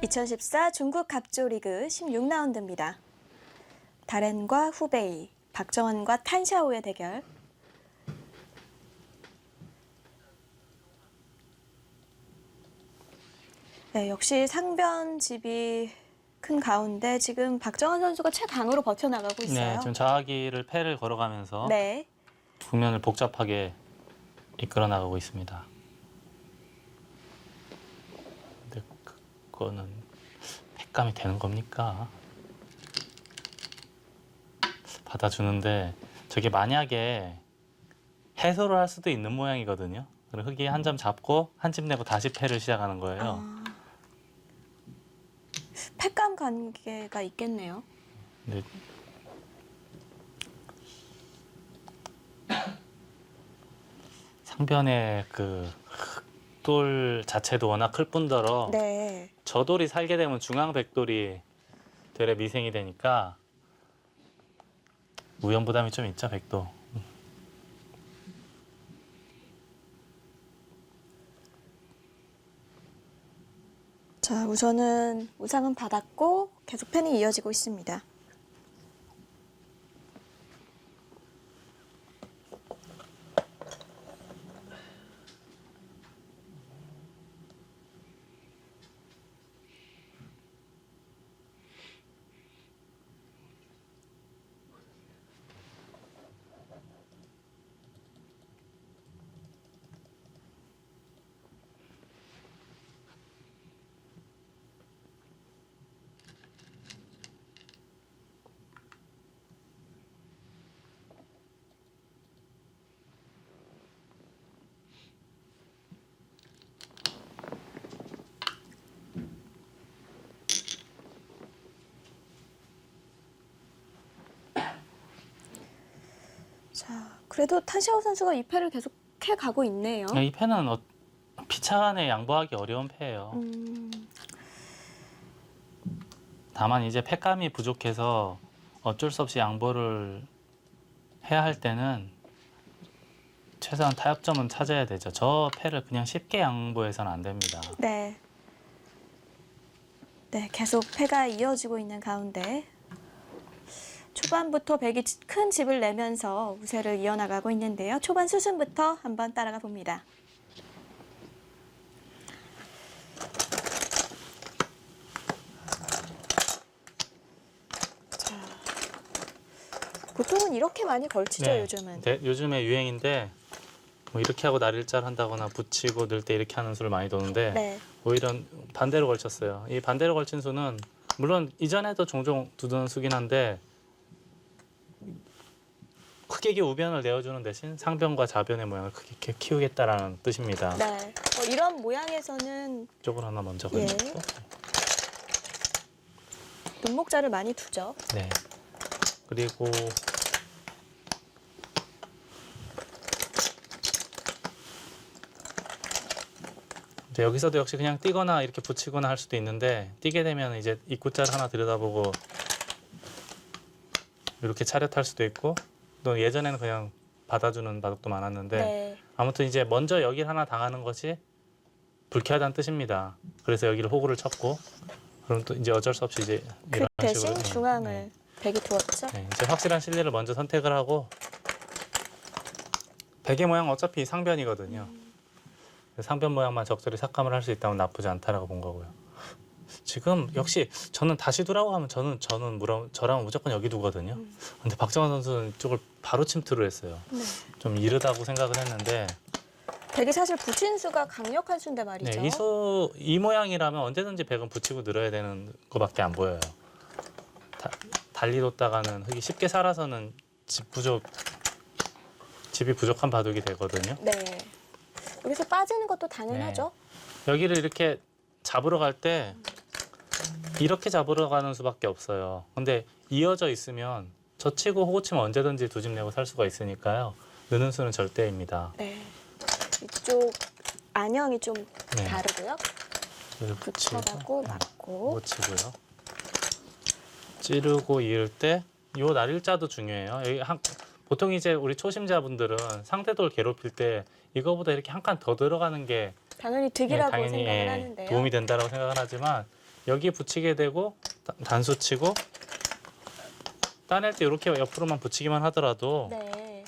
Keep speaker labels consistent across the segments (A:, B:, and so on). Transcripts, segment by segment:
A: 2014 중국 갑조리그 16라운드입니다. 다렌과 후베이, 박정환과 탄샤오의 대결. 네, 역시 상변집이 큰 가운데 지금 박정환 선수가 최강으로 버텨나가고 있어요.
B: 네, 지금 자하기를 패를 걸어가면서
A: 네.
B: 국면을 복잡하게 이끌어 나가고 있습니다. 근데 그거는 패감이 되는 겁니까? 받아주는데 저게 만약에 해소를 할 수도 있는 모양이거든요. 그럼 흑이 한 점 잡고 한 집 내고 다시 패를 시작하는 거예요.
A: 패감 관계가 있겠네요.
B: 근데 상변의 그 흑돌 자체도 워낙 클 뿐더러
A: 네.
B: 저 돌이 살게 되면 중앙 백돌이 되레 미생이 되니까 우연 부담이 좀 있죠, 백도.
A: 자, 우선은 우상은 받았고 계속 팬이 이어지고 있습니다. 자, 그래도 탄샤오 선수가 이 패를 계속 해가고 있네요.
B: 이 패는 피차간에 양보하기 어려운 패예요. 다만 이제 패감이 부족해서 어쩔 수 없이 양보를 해야 할 때는 최소한 타협점은 찾아야 되죠. 저 패를 그냥 쉽게 양보해서는 안 됩니다.
A: 네. 네, 계속 패가 이어지고 있는 가운데 초반부터 백이 큰 집을 내면서 우세를 이어나가고 있는데요. 초반 수순부터 한번 따라가 봅니다. 자, 보통은 이렇게 많이 걸치죠,
B: 네,
A: 요즘은.
B: 네, 요즘에 유행인데 뭐 이렇게 하고 날일자를 한다거나 붙이고 늘 때 이렇게 하는 수를 많이 도는데
A: 네.
B: 오히려 반대로 걸쳤어요. 이 반대로 걸친 수는 물론 이전에도 종종 두드는 수긴 한데 크게 우변을 내어주는 대신 상변과 좌변의 모양을 크게 키우겠다라는 뜻입니다.
A: 네. 이런 모양에서는
B: 이쪽으로 하나 먼저
A: 예.
B: 걸치고
A: 눈목자를 많이 두죠.
B: 네. 그리고 이제 여기서도 역시 그냥 뛰거나 이렇게 붙이거나 할 수도 있는데 뛰게 되면 이제 입구자를 하나 들여다보고 이렇게 차렷할 수도 있고 또 예전에는 그냥 받아주는 바둑도 많았는데
A: 네.
B: 아무튼 이제 먼저 여기를 하나 당하는 것이 불쾌하다는 뜻입니다. 그래서 여기를 호구를 쳤고 그럼 또 이제 어쩔 수 없이 이제
A: 그
B: 이런
A: 대신
B: 식으로
A: 중앙을
B: 네.
A: 백이 두었죠.
B: 네, 이제 확실한 실리를 먼저 선택을 하고 백의 모양 어차피 상변이거든요. 상변 모양만 적절히 삭감을 할 수 있다면 나쁘지 않다라고 본 거고요. 지금 역시 저는 다시 두라고 하면 저랑 무조건 여기 두거든요. 근데 박정환 선수는 이쪽을 바로 침투를 했어요.
A: 네.
B: 좀 이르다고 생각을 했는데
A: 백이 사실 붙인 수가 강력한 수인데 말이죠.
B: 네, 이 모양이라면 언제든지 백은 붙이고 늘어야 되는 것밖에 안 보여요. 달리 뒀다가는 흙이 쉽게 살아서는 집이 부족한 바둑이 되거든요.
A: 네. 여기서 빠지는 것도 당연하죠.
B: 네. 여기를 이렇게 잡으러 갈 때 이렇게 잡으러 가는 수밖에 없어요. 근데 이어져 있으면 저 치고 호구 치면 언제든지 두 집 내고 살 수가 있으니까요. 느는 수는 절대입니다.
A: 네. 이쪽 안형이 좀
B: 네.
A: 다르고요. 붙여가고 맞고.
B: 못 치고요. 찌르고 이을 때 요 날일자도 중요해요. 여기 보통 이제 우리 초심자분들은 상대돌 괴롭힐 때 이거보다 이렇게 한 칸 더 들어가는 게
A: 당연히 득이라고
B: 당연히
A: 생각을 하는데요.
B: 도움이 된다라고 생각을 하지만 여기 붙이게 되고 단수 치고 따낼 때 이렇게 옆으로만 붙이기만 하더라도
A: 네.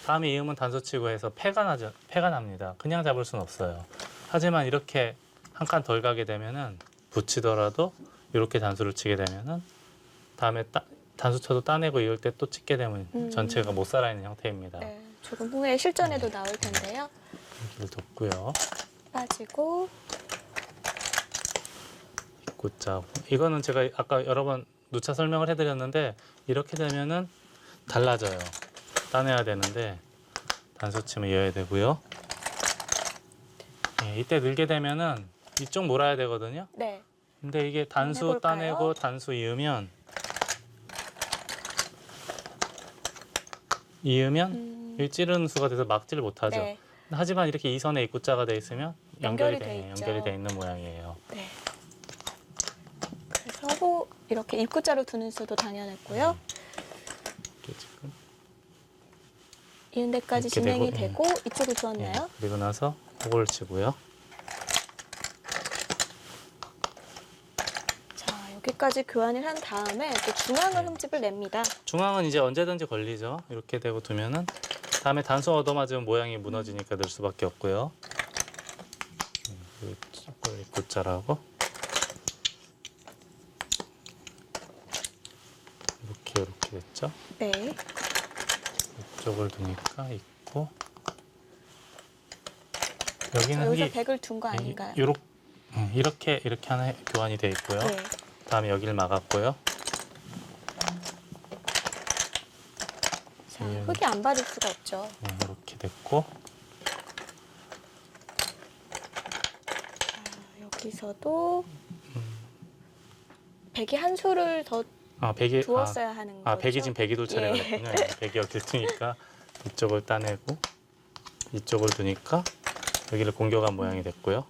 B: 다음에 이음은 단수 치고 해서 패가 납니다. 그냥 잡을 수는 없어요. 하지만 이렇게 한 칸 덜 가게 되면은 붙이더라도 이렇게 단수를 치게 되면은 다음에 단수 쳐도 따내고 이을 때 또 찍게 되면 전체가 못 살아있는 형태입니다.
A: 네. 조금 후에 실전에도 나올 텐데요.
B: 여기를 뒀고요.
A: 빠지고
B: 입구자. 이거는 제가 아까 여러 번 누차 설명을 해드렸는데 이렇게 되면은 달라져요. 따내야 되는데 단수 치면 이어야 되고요. 예, 이때 늘게 되면은 이쪽 몰아야 되거든요.
A: 네.
B: 근데 이게 단수
A: 해볼까요?
B: 따내고 단수 이으면 이 찌르는 수가 돼서 막지를 못하죠.
A: 네.
B: 하지만 이렇게 이선에 입구자가 돼 있으면
A: 연결이 돼 있죠.
B: 연결이 돼 있는 모양이에요.
A: 네. 그래서 이렇게 입구자로 두는 수도 당연했고요.
B: 이렇게 지금
A: 이은 데까지
B: 이렇게
A: 진행이
B: 되고,
A: 되고 이쪽을
B: 예,
A: 두었나요?
B: 그리고 나서 그걸 치고요.
A: 자, 여기까지 교환을 한 다음에 또 중앙을 흠집을 냅니다.
B: 중앙은 이제 언제든지 걸리죠. 이렇게 되고 두면은 다음에 단수 얻어맞으면 모양이 무너지니까 늘 수밖에 없고요. 이걸 입구자라고 이렇게 됐죠.
A: 네.
B: 이쪽을 두니까 있고
A: 자,
B: 여기는
A: 여기서
B: 흙이
A: 100을 둔 거 아닌가요?
B: 이렇게 하나 교환이 돼 있고요.
A: 네.
B: 다음에 여기를 막았고요.
A: 자, 흙이 안 받을 수가 없죠.
B: 네, 이렇게 됐고
A: 자, 여기서도 100이 한 수를 더
B: 백이
A: 두었어야 하는 거죠.
B: 백이 지금 백이 돌 차례가
A: 예.
B: 됐군요. 백이 여기를 두니까 이쪽을 따내고 이쪽을 두니까 여기를 공격한 모양이 됐고요.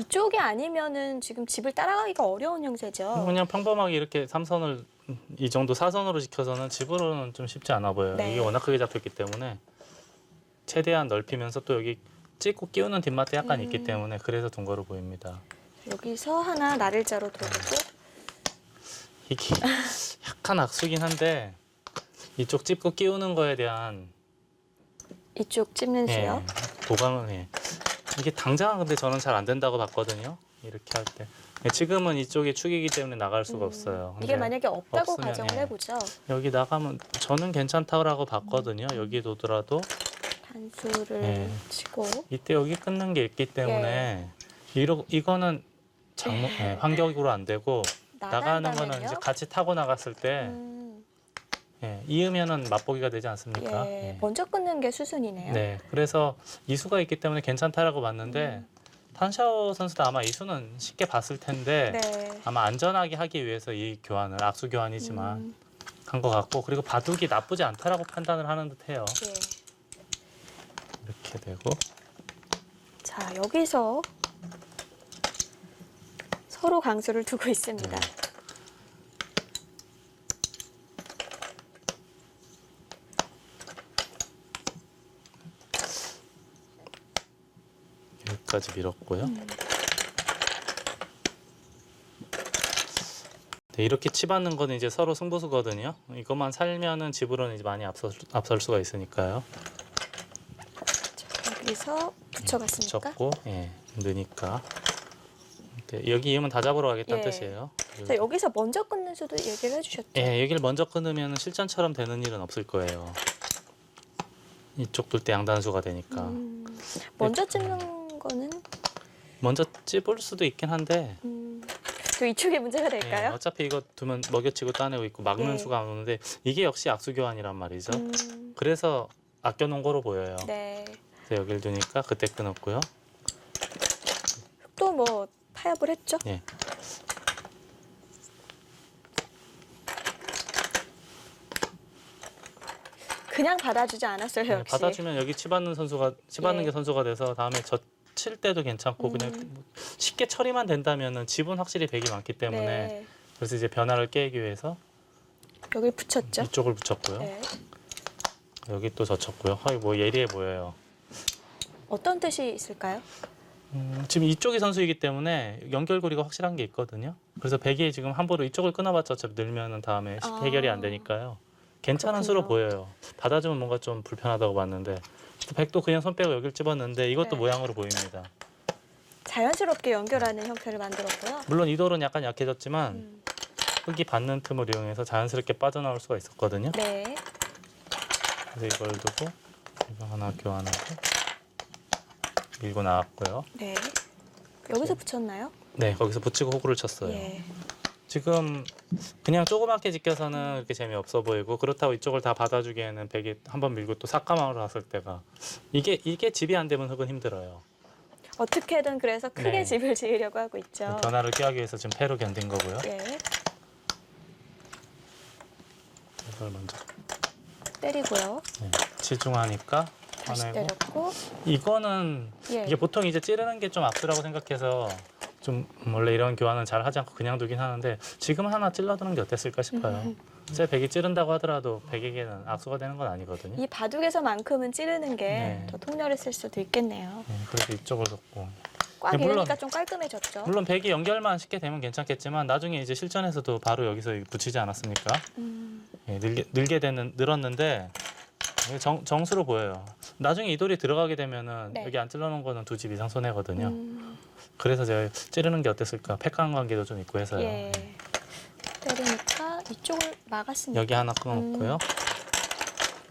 A: 이쪽이 아니면은 지금 집을 따라가기가 어려운 형세죠.
B: 그냥 평범하게 이렇게 3선을 이 정도 4선으로 지켜서는 집으로는 좀 쉽지 않아 보여요.
A: 네.
B: 이게 워낙 크게 잡혔기 때문에 최대한 넓히면서 또 여기 찍고 끼우는 뒷맛도 약간 있기 때문에 그래서 둔 거로 보입니다.
A: 여기서 하나 나를자로 두고
B: 이게 약간 악수긴 한데 이쪽 찝고 끼우는 거에 대한
A: 이쪽 찝는 수요.
B: 도감은 이게 당장은 근데 저는 잘 안 된다고 봤거든요. 이렇게 할 때. 지금은 이쪽이 축이기 때문에 나갈 수가 없어요.
A: 이게
B: 근데
A: 만약에 없다고
B: 없으면,
A: 가정을
B: 예.
A: 해보죠.
B: 여기 나가면 저는 괜찮다고 봤거든요. 여기 두더라도
A: 단수를
B: 예.
A: 치고
B: 이때 여기 끊는 게 있기 때문에 이거는 환경으로 안 되고 나가는 거는
A: 나간다면요?
B: 이제 같이 타고 나갔을 때 이으면은 맛보기가 되지 않습니까?
A: 예.
B: 예.
A: 먼저 끊는 게 수순이네요.
B: 네, 그래서 이수가 있기 때문에 괜찮다라고 봤는데 탄샤오 선수도 아마 이수는 쉽게 봤을 텐데
A: 네.
B: 아마 안전하게 하기 위해서 이 교환을 악수 교환이지만 한 것 같고 그리고 바둑이 나쁘지 않다라고 판단을 하는 듯해요.
A: 예.
B: 이렇게 되고
A: 자, 여기서 서로 강수를 두고 있습니다.
B: 네. 여기까지 밀었고요. 네, 이렇게 치받는 거는 이제 서로 승부수거든요. 이것만 살면은 집으로는 이제 많이 앞설 수가 있으니까요.
A: 자, 여기서 붙여갔습니까?
B: 붙였고, 느니까. 네, 여기 이으면 다 잡으러 가겠다는
A: 예.
B: 뜻이에요.
A: 자, 여기서 먼저 끊는 수도 얘기를 해주셨죠.
B: 예, 여기를 먼저 끊으면 실전처럼 되는 일은 없을 거예요. 이쪽 둘 때 양단수가 되니까.
A: 먼저 찝는 거는
B: 먼저 찝을 수도 있긴 한데
A: 또 이쪽에 문제가 될까요?
B: 어차피 이거 두면 먹여치고 따내고 있고 막는
A: 네.
B: 수가 안 오는데 이게 역시 악수교환이란 말이죠. 그래서 아껴놓은 거로 보여요.
A: 네.
B: 그래서 여기를 두니까 그때 끊었고요.
A: 또 뭐 타협을 했죠?
B: 예.
A: 그냥 받아주지 않았어요, 역시.
B: 받아주면 여기 치받는
A: 예.
B: 게 선수가 돼서 다음에 저 칠 때도 괜찮고 그냥 쉽게 처리만 된다면은 집은 확실히 백이 많기 때문에
A: 네.
B: 그래서 이제 변화를 깨기 위해서
A: 여기 붙였죠?
B: 이쪽을 붙였고요.
A: 네.
B: 여기 또 젖혔고요. 뭐 예리해 보여요.
A: 어떤 뜻이 있을까요?
B: 지금 이쪽이 선수이기 때문에 연결고리가 확실한 게 있거든요. 그래서 백이 지금 함부로 이쪽을 끊어봤자 어차피 늘면은 다음에 해결이 안 되니까요. 괜찮은 수로
A: 그렇군요.
B: 보여요. 받아주면 뭔가 좀 불편하다고 봤는데 백도 그냥 손 빼고 여길 집었는데 이것도
A: 네.
B: 모양으로 보입니다.
A: 자연스럽게 연결하는 형태를 만들었고요.
B: 물론 이 돌은 약간 약해졌지만
A: 음,
B: 흙이 받는 틈을 이용해서 자연스럽게 빠져나올 수가 있었거든요.
A: 네.
B: 그래서 이걸 두고 이거 하나 교환하고 밀고 나왔고요.
A: 네. 여기서 붙였나요?
B: 네, 거기서 붙이고 호구를 쳤어요.
A: 예.
B: 지금 그냥 조그맣게 지켜서는 이렇게 재미없어 보이고 그렇다고 이쪽을 다 받아주기에는 백이 한번 밀고 또 삭감하러 갔을 때가 이게 집이 안 되면 흙은 힘들어요.
A: 어떻게든 그래서 크게
B: 네.
A: 집을 지으려고 하고 있죠.
B: 변화를 꾀하기 위해서 지금 패로 견딘 거고요.
A: 예.
B: 이걸 먼저
A: 때리고요.
B: 치중하니까
A: 다시
B: 화내고
A: 때렸고.
B: 이거는
A: 예.
B: 이게 보통 이제 찌르는 게 좀 악수라고 생각해서 좀 원래 이런 교환은 잘 하지 않고 그냥 두긴 하는데 지금 하나 찔러두는 게 어땠을까 싶어요. 제 백이 찌른다고 하더라도 백에게는 악수가 되는 건 아니거든요.
A: 이 바둑에서만큼은 찌르는 게
B: 네.
A: 더 통렬했을 수도 있겠네요.
B: 그래서 이쪽을 뒀고
A: 꽉
B: 네, 물론-
A: 이러니까 좀 깔끔해졌죠.
B: 물론 백이 연결만 쉽게 되면 괜찮겠지만 나중에 이제 실전에서도 바로 여기서 붙이지 않았습니까? 늘었는데 이게 정수로 보여요. 나중에 이 돌이 들어가게 되면은
A: 네.
B: 여기 안 찔러놓은 거는 두 집 이상 손해거든요.
A: 음,
B: 그래서 제가 찌르는 게 어땠을까? 팩강 관계도 좀 있고 해서요.
A: 예. 때리니까 이쪽을 막았습니다.
B: 여기 하나 끊어놓고요.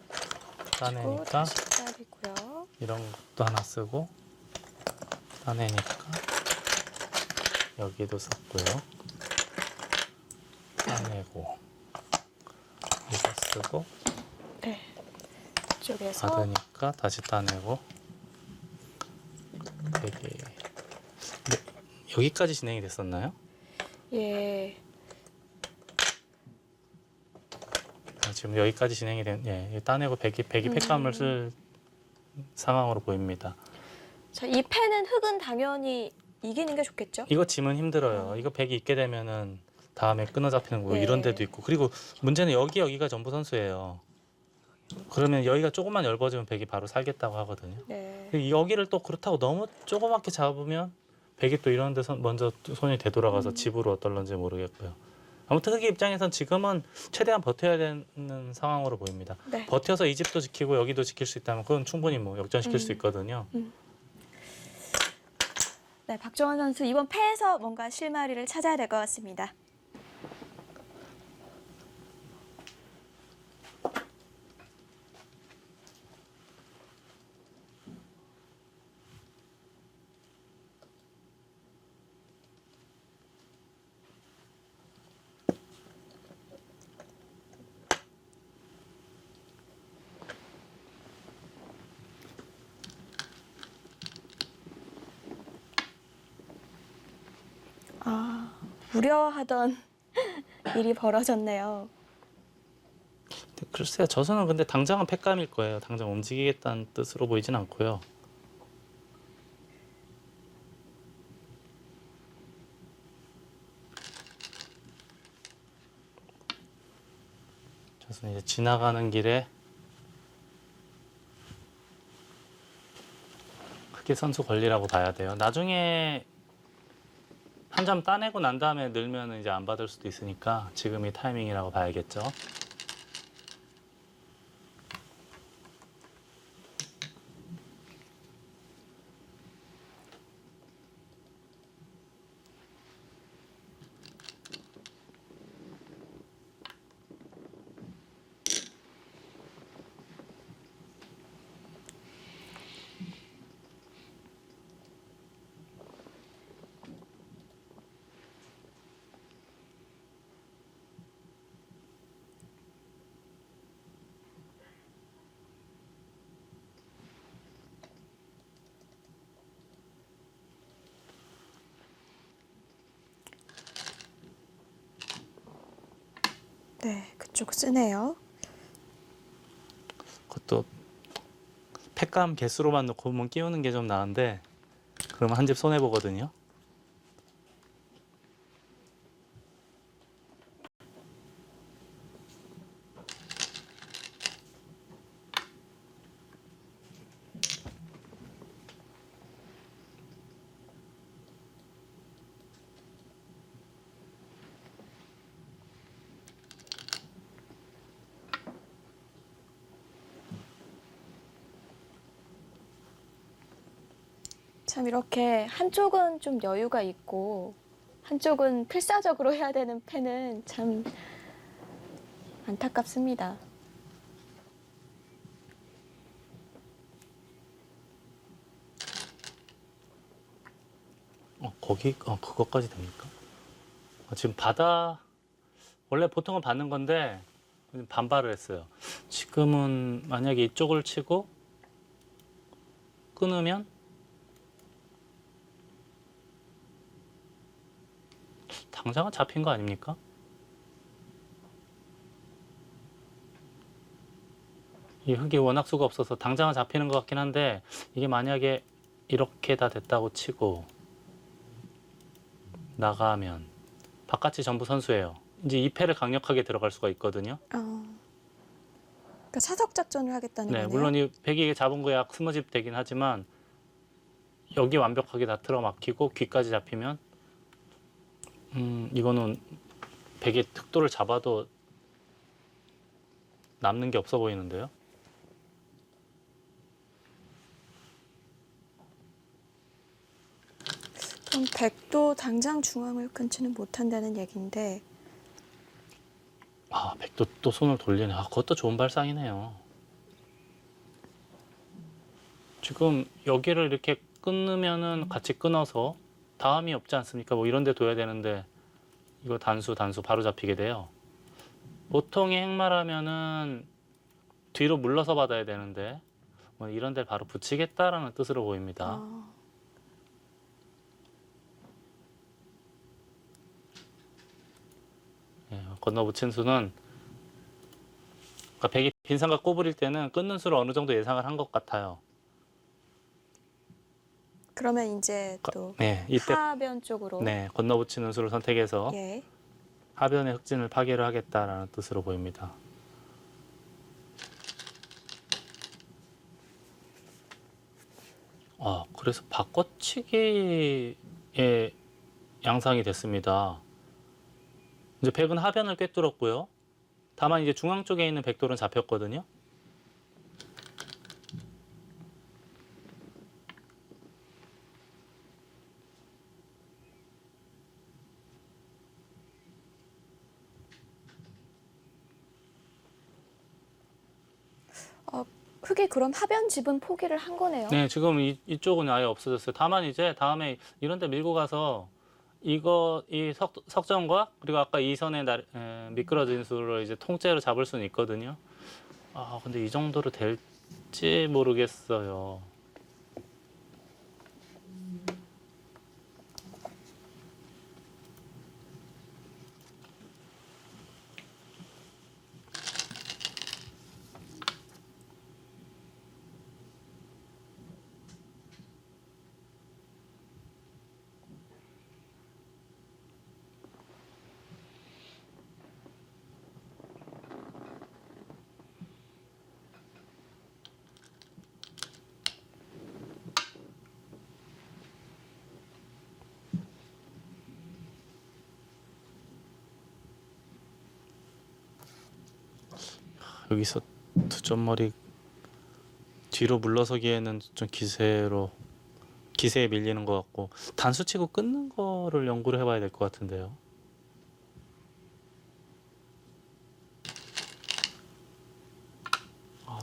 A: 그리고
B: 따내니까
A: 다시 때리고요.
B: 이런 것도 하나 쓰고 따내니까 여기도 썼고요. 따내고 이거 쓰고
A: 네. 이쪽에서
B: 받으니까 다시 따내고 되게 여기까지 진행이 됐었나요?
A: 예.
B: 지금 여기까지 진행이 된 따내고 백이 팩감을 쓸 상황으로 보입니다.
A: 자, 이 패는 흙은 당연히 이기는 게 좋겠죠?
B: 이거 지면 힘들어요. 이거 백이 있게 되면은 다음에 끊어 잡히는 거
A: 예.
B: 이런 데도 있고 그리고 문제는 여기가 전부 선수예요. 그러면 여기가 조금만 얇아지면 백이 바로 살겠다고 하거든요.
A: 네.
B: 여기를 또 그렇다고 너무 조그맣게 잡으면 백이 또 이런 데 먼저 손이 되돌아가서 집으로 어떨런지 모르겠고요. 아무튼 흑이 입장에선 지금은 최대한 버텨야 되는 상황으로 보입니다.
A: 네.
B: 버텨서 이 집도 지키고 여기도 지킬 수 있다면 그건 충분히 뭐 역전시킬 수 있거든요.
A: 네, 박정환 선수 이번 패에서 뭔가 실마리를 찾아야 될 것 같습니다. 아, 우려하던 일이 벌어졌네요.
B: 글쎄요, 저수는 근데 당장은 팩감일 거예요. 당장 움직이겠다는 뜻으로 보이진 않고요. 저수는 이제 지나가는 길에 크게 선수 권리라고 봐야 돼요. 나중에 한 점 따내고 난 다음에 늘면 이제 안 받을 수도 있으니까 지금이 타이밍이라고 봐야겠죠.
A: 네, 그쪽 쓰네요.
B: 그것도 팩감 개수로만 놓고 보면 끼우는 게 좀 나은데 그러면 한 집 손해 보거든요.
A: 참 이렇게 한쪽은 좀 여유가 있고 한쪽은 필사적으로 해야 되는 펜은 참 안타깝습니다.
B: 그것까지 됩니까? 지금 원래 보통은 받는 건데 반발을 했어요. 지금은 만약에 이쪽을 치고 끊으면 당장은 잡힌 거 아닙니까? 이 흙이 워낙 수가 없어서 당장은 잡히는 것 같긴 한데 이게 만약에 이렇게 다 됐다고 치고 나가면 바깥이 전부 선수예요. 이제 2패를 강력하게 들어갈 수가 있거든요.
A: 그러니까 사석 작전을 하겠다는
B: 네,
A: 거네요.
B: 물론 이 백이 잡은 거야 스머집 되긴 하지만 여기 완벽하게 다 틀어막히고 귀까지 잡히면 이거는 백의 특도를 잡아도 남는 게 없어 보이는데요.
A: 그럼 백도 당장 중앙을 끊지는 못한다는 얘기인데
B: 백도 또 손을 돌리네. 그것도 좋은 발상이네요. 지금 여기를 이렇게 끊으면은 같이 끊어서 다음이 없지 않습니까? 뭐 이런 데 둬야 되는데 이거 단수 바로 잡히게 돼요. 보통의 행마라면은 뒤로 물러서 받아야 되는데 뭐 이런 데 바로 붙이겠다라는 뜻으로 보입니다. 건너붙인 수는 그러니까 백이 빈삼각 꼬부릴 때는 끊는 수를 어느 정도 예상을 한 것 같아요.
A: 그러면 이제 또
B: 네, 이때
A: 하변 쪽으로
B: 건너붙이는 수를 선택해서
A: 예.
B: 하변의 흑진을 파괴를 하겠다라는 뜻으로 보입니다. 그래서 바꿔치기의 양상이 됐습니다. 이제 백은 하변을 꿰뚫었고요. 다만 이제 중앙 쪽에 있는 백돌은 잡혔거든요.
A: 흙이 그럼 하변 집은 포기를 한 거네요.
B: 네, 지금 이쪽은 아예 없어졌어요. 다만 이제 다음에 이런 데 밀고 가서 이 석정과 그리고 아까 이 선의 미끄러진 수를 이제 통째로 잡을 수는 있거든요. 근데 이 정도로 될지 모르겠어요. 여기서 두 점머리 뒤로 물러서기에는 좀 기세에 밀리는 것 같고 단수 치고 끊는 거를 연구를 해봐야 될 것 같은데요.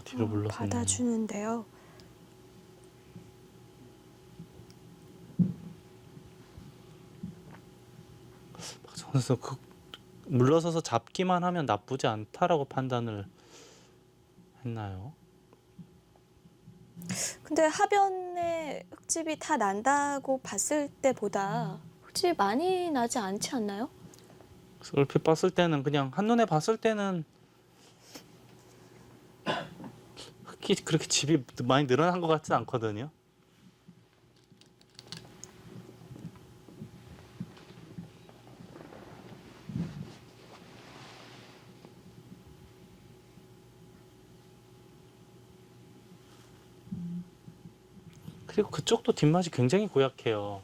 B: 뒤로 물러서네.
A: 받아주는데요.
B: 박정원 선수 물러서서 잡기만 하면 나쁘지 않다라고 판단을 했나요?
A: 근데 하변에 흙집이 다 난다고 봤을 때보다 흙집이 많이 나지 않지 않나요?
B: 얼핏 봤을 때는 그냥 한눈에 봤을 때는 흙이 그렇게 집이 많이 늘어난 것 같진 않거든요. 그리고 그쪽도 뒷맛이 굉장히 고약해요.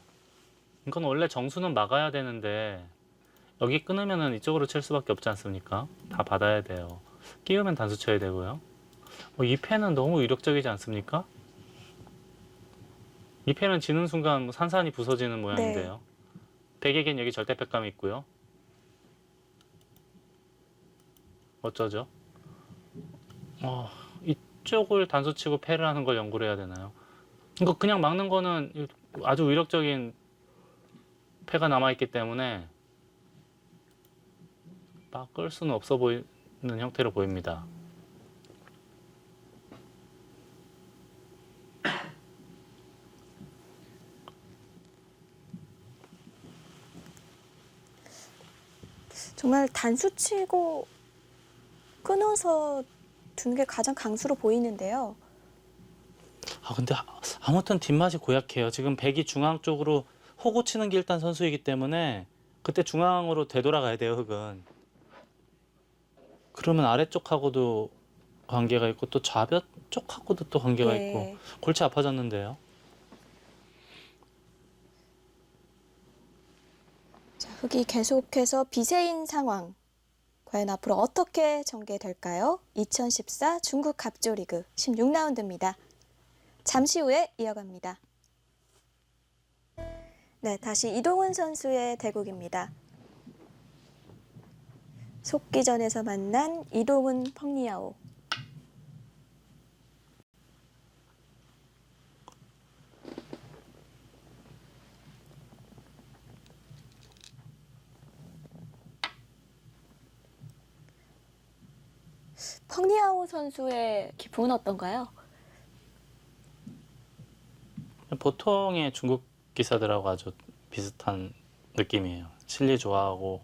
B: 이건 원래 정수는 막아야 되는데 여기 끊으면은 이쪽으로 칠 수밖에 없지 않습니까? 다 받아야 돼요. 끼우면 단수 쳐야 되고요. 이 패는 너무 위력적이지 않습니까? 이 패는 지는 순간 뭐 산산이 부서지는 모양인데요. 백에겐 여기 절대백감이 있고요. 어쩌죠? 이쪽을 단수치고 패를 하는 걸 연구를 해야 되나요? 이거 그냥 막는 거는 아주 위력적인 패가 남아있기 때문에 바꿀 수는 없어 보이는 형태로 보입니다.
A: 정말 단수치고 끊어서 두는 게 가장 강수로 보이는데요.
B: 근데 아무튼 뒷맛이 고약해요. 지금 백이 중앙 쪽으로 호구 치는 게 일단 선수이기 때문에 그때 중앙으로 되돌아가야 돼요, 흑은. 그러면 아래쪽하고도 관계가 있고 또 좌변 쪽하고도 또 관계가 있고 골치 아파졌는데요.
A: 자, 흑이 계속해서 비세인 상황. 과연 앞으로 어떻게 전개될까요? 2014 중국 갑조리그 16라운드입니다. 잠시 후에 이어갑니다. 네, 다시 이동훈 선수의 대국입니다. 속기전에서 만난 이동훈 펑리아오. 펑리아오 선수의 기풍은 어떤가요?
B: 보통의 중국 기사들하고 아주 비슷한 느낌이에요. 실리 좋아하고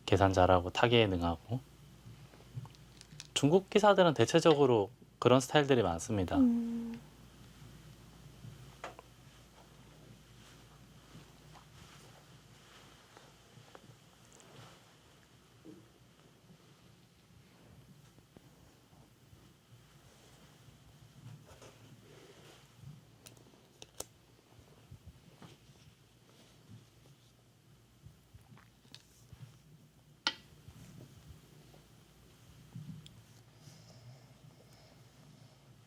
B: 계산 잘하고 타계에 능하고. 중국 기사들은 대체적으로 그런 스타일들이 많습니다.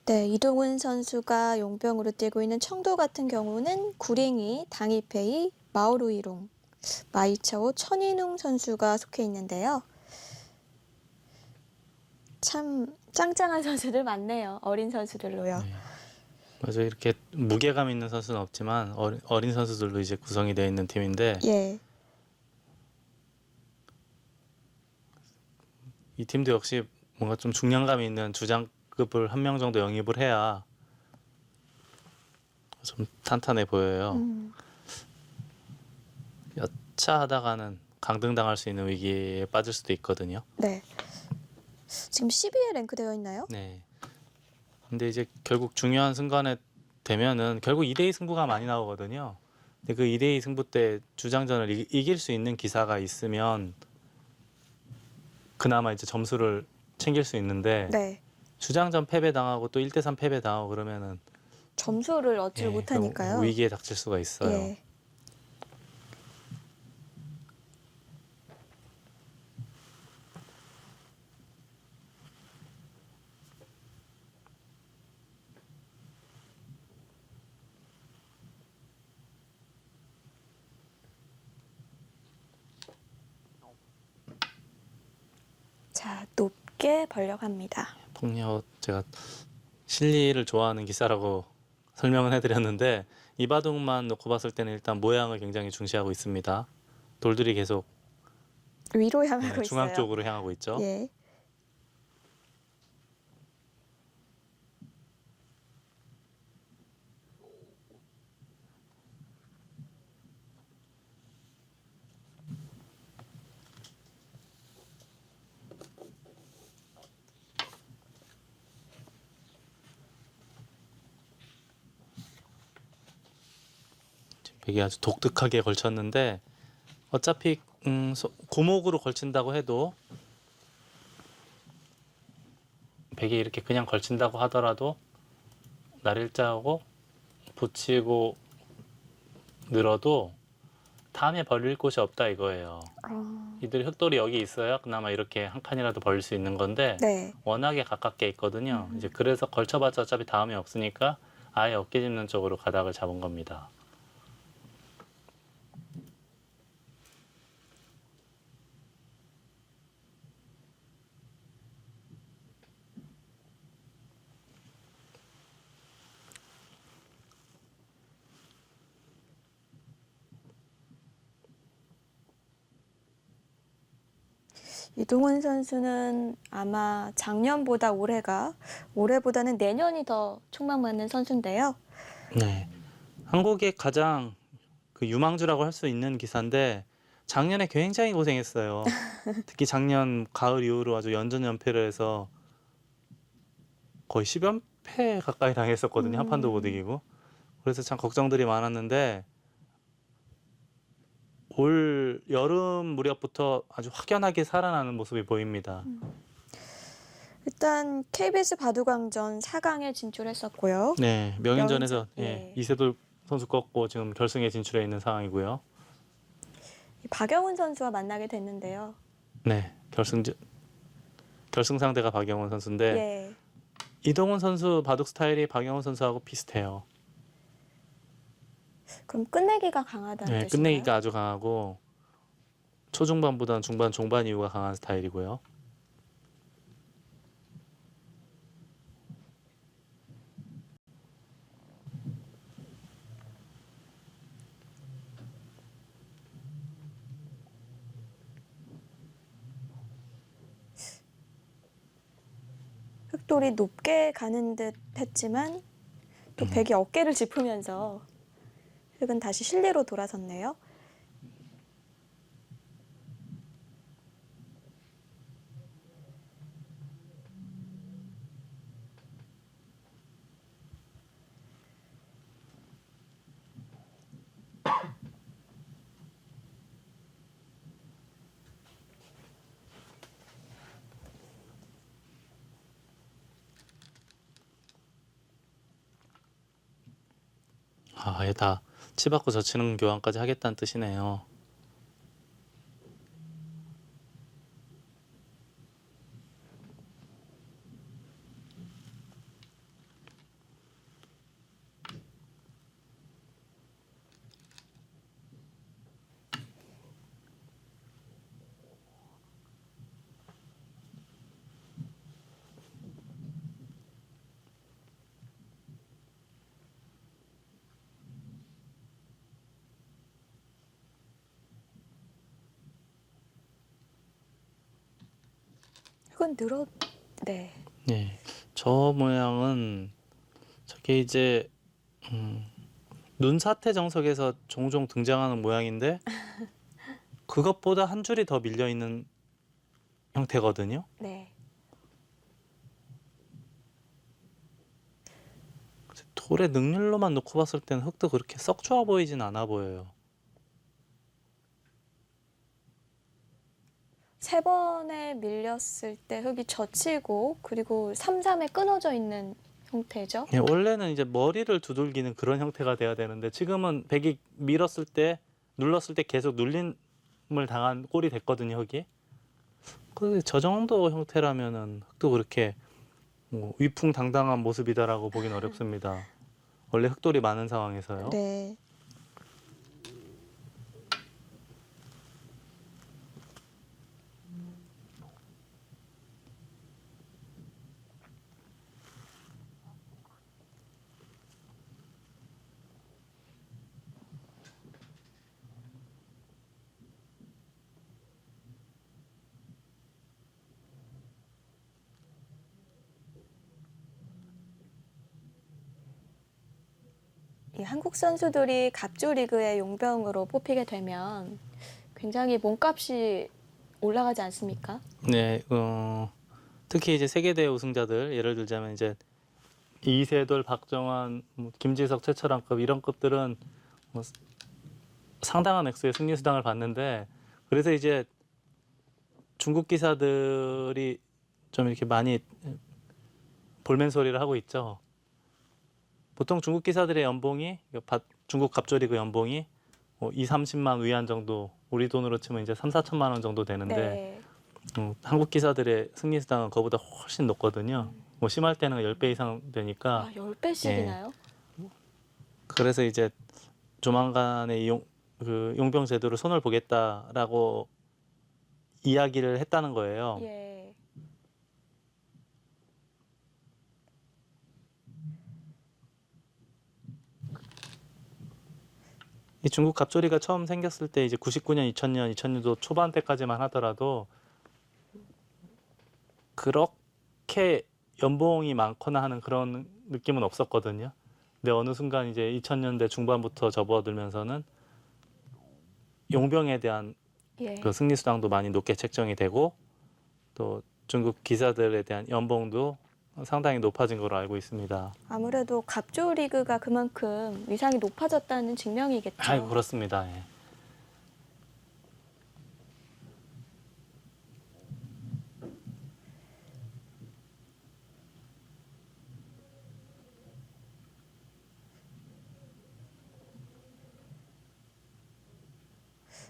A: 네, 이동훈 선수가 용병으로 뛰고 있는 청도 같은 경우는 구링이, 당이페이, 마오루이롱, 마이차오, 천인웅 선수가 속해 있는데요. 참 짱짱한 선수들 많네요. 어린 선수들로요.
B: 네. 맞아요. 이렇게 무게감 있는 선수는 없지만 어린 선수들로 이제 구성이 되어 있는 팀인데
A: 예.
B: 이 팀도 역시 뭔가 좀 중량감 있는 주장급을 한 명 정도 영입을 해야 좀 탄탄해 보여요. 여차하다가는 강등당할 수 있는 위기에 빠질 수도 있거든요.
A: 네. 지금 12에 랭크되어 있나요?
B: 네. 근데 이제 결국 중요한 순간에 되면은 결국 2대2 승부가 많이 나오거든요. 근데 그 2대2 승부 때 주장전을 이길 수 있는 기사가 있으면 그나마 이제 점수를 챙길 수 있는데
A: 네.
B: 주장전 패배 당하고 또 1대3 패배 당하고 그러면은
A: 점수를 얻지를 못하니까요.
B: 위기에 닥칠 수가 있어요.
A: 예. 자, 높게 벌려갑니다.
B: 폭력 제가 실리를 좋아하는 기사라고 설명은 해드렸는데 이바둑만 놓고 봤을 때는 일단 모양을 굉장히 중시하고 있습니다. 돌들이 계속
A: 위로 향하고
B: 중앙
A: 있어요.
B: 쪽으로 향하고 있죠.
A: 예.
B: 백이 아주 독특하게 걸쳤는데 어차피 고목으로 걸친다고 해도 백이 이렇게 그냥 걸친다고 하더라도 날일자하고 붙이고 늘어도 다음에 벌릴 곳이 없다 이거예요. 이들이 흑돌이 여기 있어야 그나마 이렇게 한 칸이라도 벌릴 수 있는 건데
A: 네.
B: 워낙에 가깝게 있거든요. 이제 그래서 걸쳐봤자 어차피 다음에 없으니까 아예 어깨 짚는 쪽으로 가닥을 잡은 겁니다.
A: 이동훈 선수는 아마 작년보다 올해보다는 내년이 더 촉망받는 선수인데요.
B: 네, 한국의 가장 그 유망주라고 할 수 있는 기사인데 작년에 굉장히 고생했어요. 특히 작년 가을 이후로 아주 연전연패를 해서 거의 10연패 가까이 당했었거든요. 한 판도 못 이기고. 그래서 참 걱정들이 많았는데 올 여름 무렵부터 아주 확연하게 살아나는 모습이 보입니다.
A: 일단 KBS 바둑왕전 4강에 진출했었고요.
B: 네, 명인전에서
A: 명인전, 예.
B: 이세돌 선수 꺾고 지금 결승에 진출해 있는 상황이고요.
A: 박영훈 선수와 만나게 됐는데요.
B: 네, 결승 상대가 박영훈 선수인데
A: 예.
B: 이동훈 선수 바둑 스타일이 박영훈 선수하고 비슷해요.
A: 그럼 끝내기가 강하다는
B: 네,
A: 뜻인가요?
B: 끝내기가 아주 강하고 초중반보다는 중반, 종반 이후가 강한 스타일이고요.
A: 흑돌이 높게 가는 듯 했지만 또 백이 어깨를 짚으면서 흑은 다시 실내로 돌아섰네요.
B: 아예 다 치받고 젖히는 교환까지 하겠다는 뜻이네요.
A: 흑은 네.
B: 네, 저 모양은 저게 이제 눈사태 정석에서 종종 등장하는 모양인데 그것보다 한 줄이 더 밀려 있는 형태거든요.
A: 네.
B: 돌의 능률로만 놓고 봤을 때는 흑도 그렇게 썩 좋아 보이진 않아 보여요.
A: 세 번에 밀렸을 때 흑이 젖히고 그리고 3, 3에 끊어져 있는 형태죠.
B: 네, 원래는 이제 머리를 두들기는 그런 형태가 돼야 되는데 지금은 백이 밀었을 때 눌렀을 때 계속 눌림을 당한 꼴이 됐거든요, 흑이. 저 정도 형태라면은 흑도 그렇게 뭐 위풍당당한 모습이다라고 보긴 어렵습니다. 원래 흑돌이 많은 상황에서요.
A: 네. 이 한국 선수들이 갑조 리그의 용병으로 뽑히게 되면 굉장히 몸값이 올라가지 않습니까?
B: 네, 특히 이제 세계대회 우승자들 예를 들자면 이제 이세돌, 박정환, 뭐 김지석, 최철환급 이런 급들은 뭐 상당한 액수의 승리 수당을 받는데 그래서 이제 중국 기사들이 좀 이렇게 많이 볼멘 소리를 하고 있죠. 보통 중국 기사들의 연봉이 중국 갑조리그 연봉이 2, 30만 위안 정도 우리 돈으로 치면 이제 3, 4천만 원 정도 되는데
A: 네.
B: 한국 기사들의 승리 수당은 그거보다 훨씬 높거든요. 뭐 심할 때는 10배 이상 되니까
A: 아, 10배씩이나요?
B: 그래서 이제 조만간에 그 용병 제도를 손을 보겠다라고 이야기를 했다는 거예요.
A: 예.
B: 이 중국 갑조리가 처음 생겼을 때 이제 99년, 2000년도 초반 때까지만 하더라도 그렇게 연봉이 많거나 하는 그런 느낌은 없었거든요. 근데 어느 순간 이제 2000년대 중반부터 접어들면서는 용병에 대한
A: 예.
B: 그 승리 수당도 많이 높게 책정이 되고 또 중국 기사들에 대한 연봉도 상당히 높아진 걸로 알고 있습니다.
A: 아무래도 갑조 리그가 그만큼 위상이 높아졌다는 증명이겠죠.
B: 아이고 그렇습니다. 예.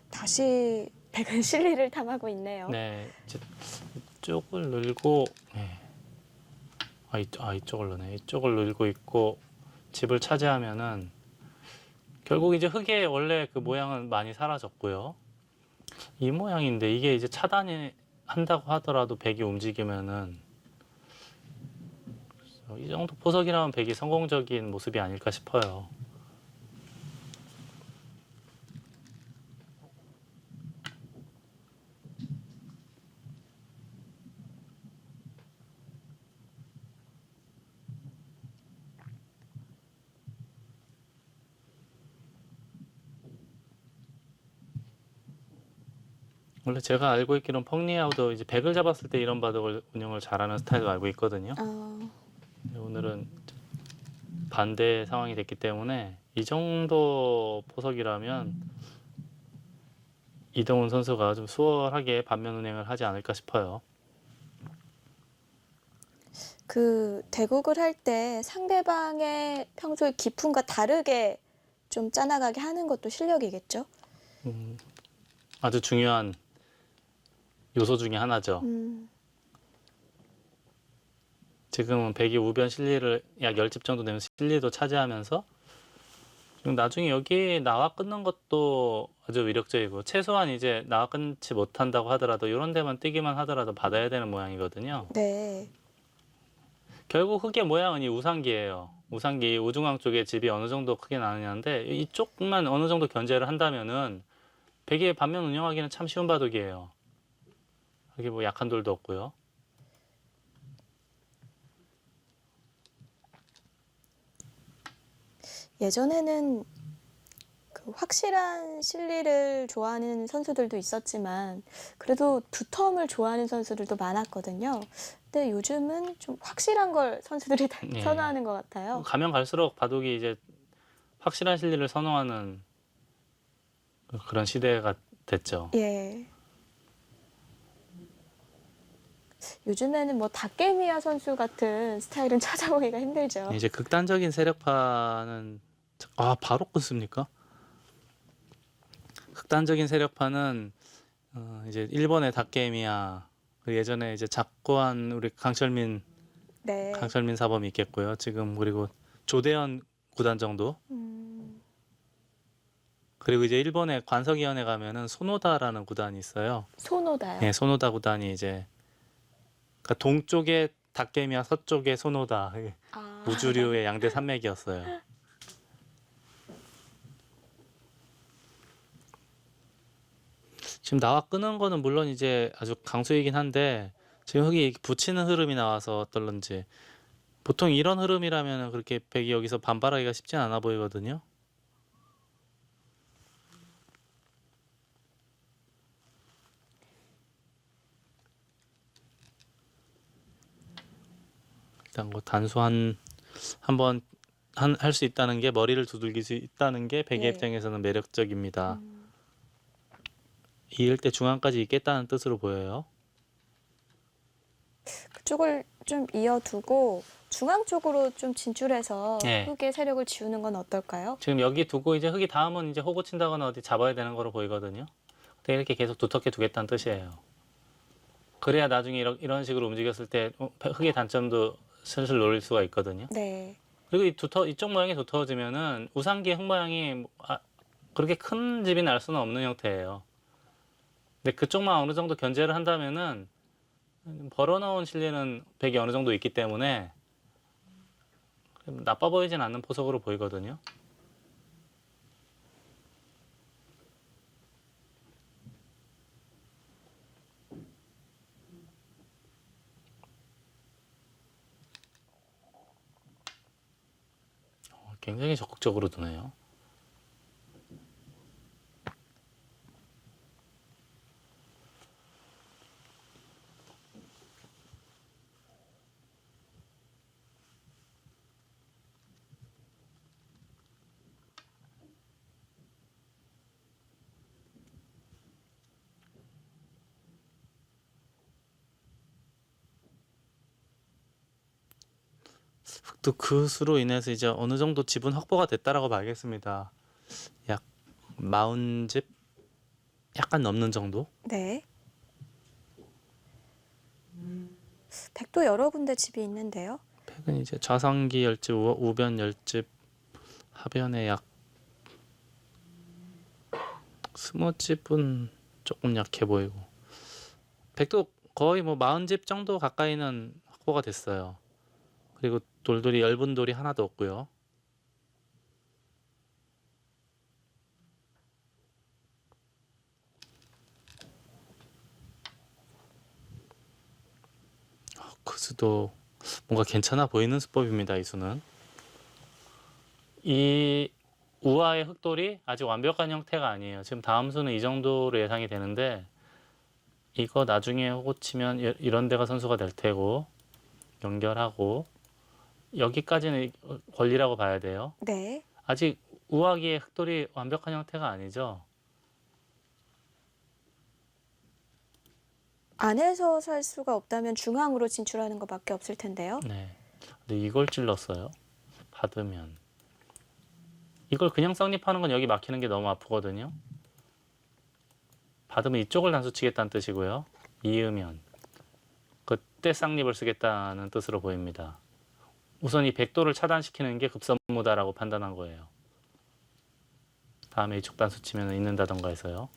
A: 다시 백은 실리를 탐하고 있네요.
B: 네, 이쪽을 늘고, 네. 이쪽을 넣네. 이쪽을 늘고 있고 집을 차지하면은 결국 이제 흙의 원래 그 모양은 많이 사라졌고요. 이 모양인데 이게 이제 차단이 한다고 하더라도 백이 움직이면은 이 정도 포석이라면 백이 성공적인 모습이 아닐까 싶어요. 원래 제가 알고 있기로는 펑리하우도 이제 백을 잡았을 때 이런 바둑을 운영을 잘하는 스타일로 알고 있거든요. 오늘은 반대 상황이 됐기 때문에 이 정도 포석이라면 이동훈 선수가 좀 수월하게 반면 운행을 하지 않을까 싶어요.
A: 그 대국을 할 때 상대방의 평소의 기품과 다르게 좀 짜나가게 하는 것도 실력이겠죠?
B: 아주 중요한 요소 중에 하나죠. 지금은 백이 우변 실리를 약 10집 정도 되면 실리도 차지하면서 지금 나중에 여기 나와 끊는 것도 아주 위력적이고 최소한 이제 나와 끊지 못한다고 하더라도 이런 데만 뛰기만 하더라도 받아야 되는 모양이거든요.
A: 네.
B: 결국 흙의 모양은 이 우상기예요. 우상기 우중앙 쪽에 집이 어느 정도 크게 나느냐인데 이쪽만 어느 정도 견제를 한다면은 백의 반면 운영하기는 참 쉬운 바둑이에요. 여기 뭐 약한 돌도 없고요.
A: 예전에는 그 확실한 실리를 좋아하는 선수들도 있었지만 그래도 두텀을 좋아하는 선수들도 많았거든요. 근데 요즘은 좀 확실한 걸 선수들이
B: 예.
A: 선호하는 것 같아요.
B: 가면 갈수록 바둑이 이제 확실한 실리를 선호하는 그런 시대가 됐죠.
A: 예. 요즘에는 뭐 다케미야 선수 같은 스타일은 찾아보기가 힘들죠.
B: 이제 극단적인 세력파는 바로 끊습니까? 극단적인 세력파는 이제 일본의 다케미야 예전에 이제 작고한 우리 강철민
A: 네.
B: 사범이 있겠고요. 지금 그리고 조대현 구단 정도. 그리고 이제 일본의 관석위원회 가면은 소노다라는 구단이 있어요.
A: 소노다요.
B: 네, 소노다 구단이 이제 그러니까 동쪽에 다케미야, 서쪽에 소노다 우주류의 양대 산맥이었어요. 지금 나와 끄는 거는 물론 이제 아주 강수이긴 한데 지금 흙이 붙이는 흐름이 나와서 어떨런지 보통 이런 흐름이라면 그렇게 백이 여기서 반발하기가 쉽진 않아 보이거든요. 일단 뭐 단수한 한번 할 수 있다는 게 머리를 두들길 수 있다는 게 백의
A: 예.
B: 입장에서는 매력적입니다. 이을 때 중앙까지 있겠다는 뜻으로 보여요.
A: 그쪽을 좀 이어두고 중앙 쪽으로 좀 진출해서
B: 네.
A: 흑의 세력을 지우는 건 어떨까요?
B: 지금 여기 두고 이제 흙이 다음은 이제 호구 친다거나 어디 잡아야 되는 거로 보이거든요. 근데 이렇게 계속 두텁게 두겠다는 뜻이에요. 그래야 나중에 이런 식으로 움직였을 때 흙의 단점도 슬슬 노릴 수가 있거든요.
A: 네.
B: 그리고 이쪽 모양이 두터워지면은 우상기의 흙 모양이 그렇게 큰 집이 날 수는 없는 형태예요. 근데 그쪽만 어느 정도 견제를 한다면은 벌어놓은 실리는 백이 어느 정도 있기 때문에 나빠 보이진 않는 포석으로 보이거든요. 굉장히 적극적으로 두네요. 또 그 수로 인해서 이제 어느 정도 집은 확보가 됐다라고 봐야겠습니다. 약 40집 약간 넘는 정도?
A: 네. 백도 여러 군데 집이 있는데요.
B: 백은 이제 좌상기 10집, 우변 10집, 하변에 약 20집은 조금 약해 보이고, 백도 거의 뭐 40집 정도 가까이는 확보가 됐어요. 그리고 돌들이 얇은 돌이 하나도 없고요. 그 수도 뭔가 괜찮아 보이는 수법입니다. 이 수는. 이 우아의 흑돌이 아직 완벽한 형태가 아니에요. 지금 다음 수는 이 정도로 예상이 되는데 이거 나중에 호고 치면 이런 데가 선수가 될 테고 연결하고 여기까지는 권리라고 봐야 돼요.
A: 네.
B: 아직 우아기의 흑돌이 완벽한 형태가 아니죠.
A: 안에서 살 수가 없다면 중앙으로 진출하는 것밖에 없을 텐데요.
B: 네. 근데 이걸 찔렀어요. 받으면. 이걸 그냥 쌍립하는 건 여기 막히는 게 너무 아프거든요. 받으면 이쪽을 단수 치겠다는 뜻이고요. 이으면 그때 쌍립을 쓰겠다는 뜻으로 보입니다. 우선 이 백도를 차단시키는 게 급선무다라고 판단한 거예요. 다음에 이쪽 단수 치면 있는다던가 해서요.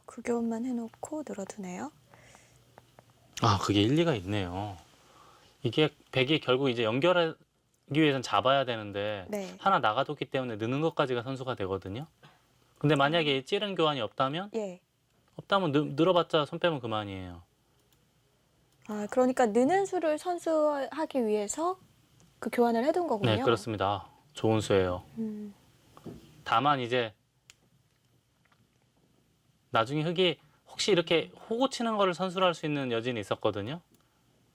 A: 그 교훈만 해놓고 늘어두네요.
B: 그게 일리가 있네요. 이게 백이 결국 이제 연결하기 위해선 잡아야 되는데
A: 네.
B: 하나 나가뒀기 때문에 느는 것까지가 선수가 되거든요. 근데 만약에 찌른 교환이 없다면
A: 예.
B: 늘어봤자 손 빼면 그만이에요.
A: 그러니까 느는 수를 선수하기 위해서 그 교환을 해둔 거군요.
B: 네, 그렇습니다. 좋은 수예요. 다만 이제 나중에 흙이 혹시 이렇게 호구 치는 거를 선수로 할 수 있는 여지는 있었거든요.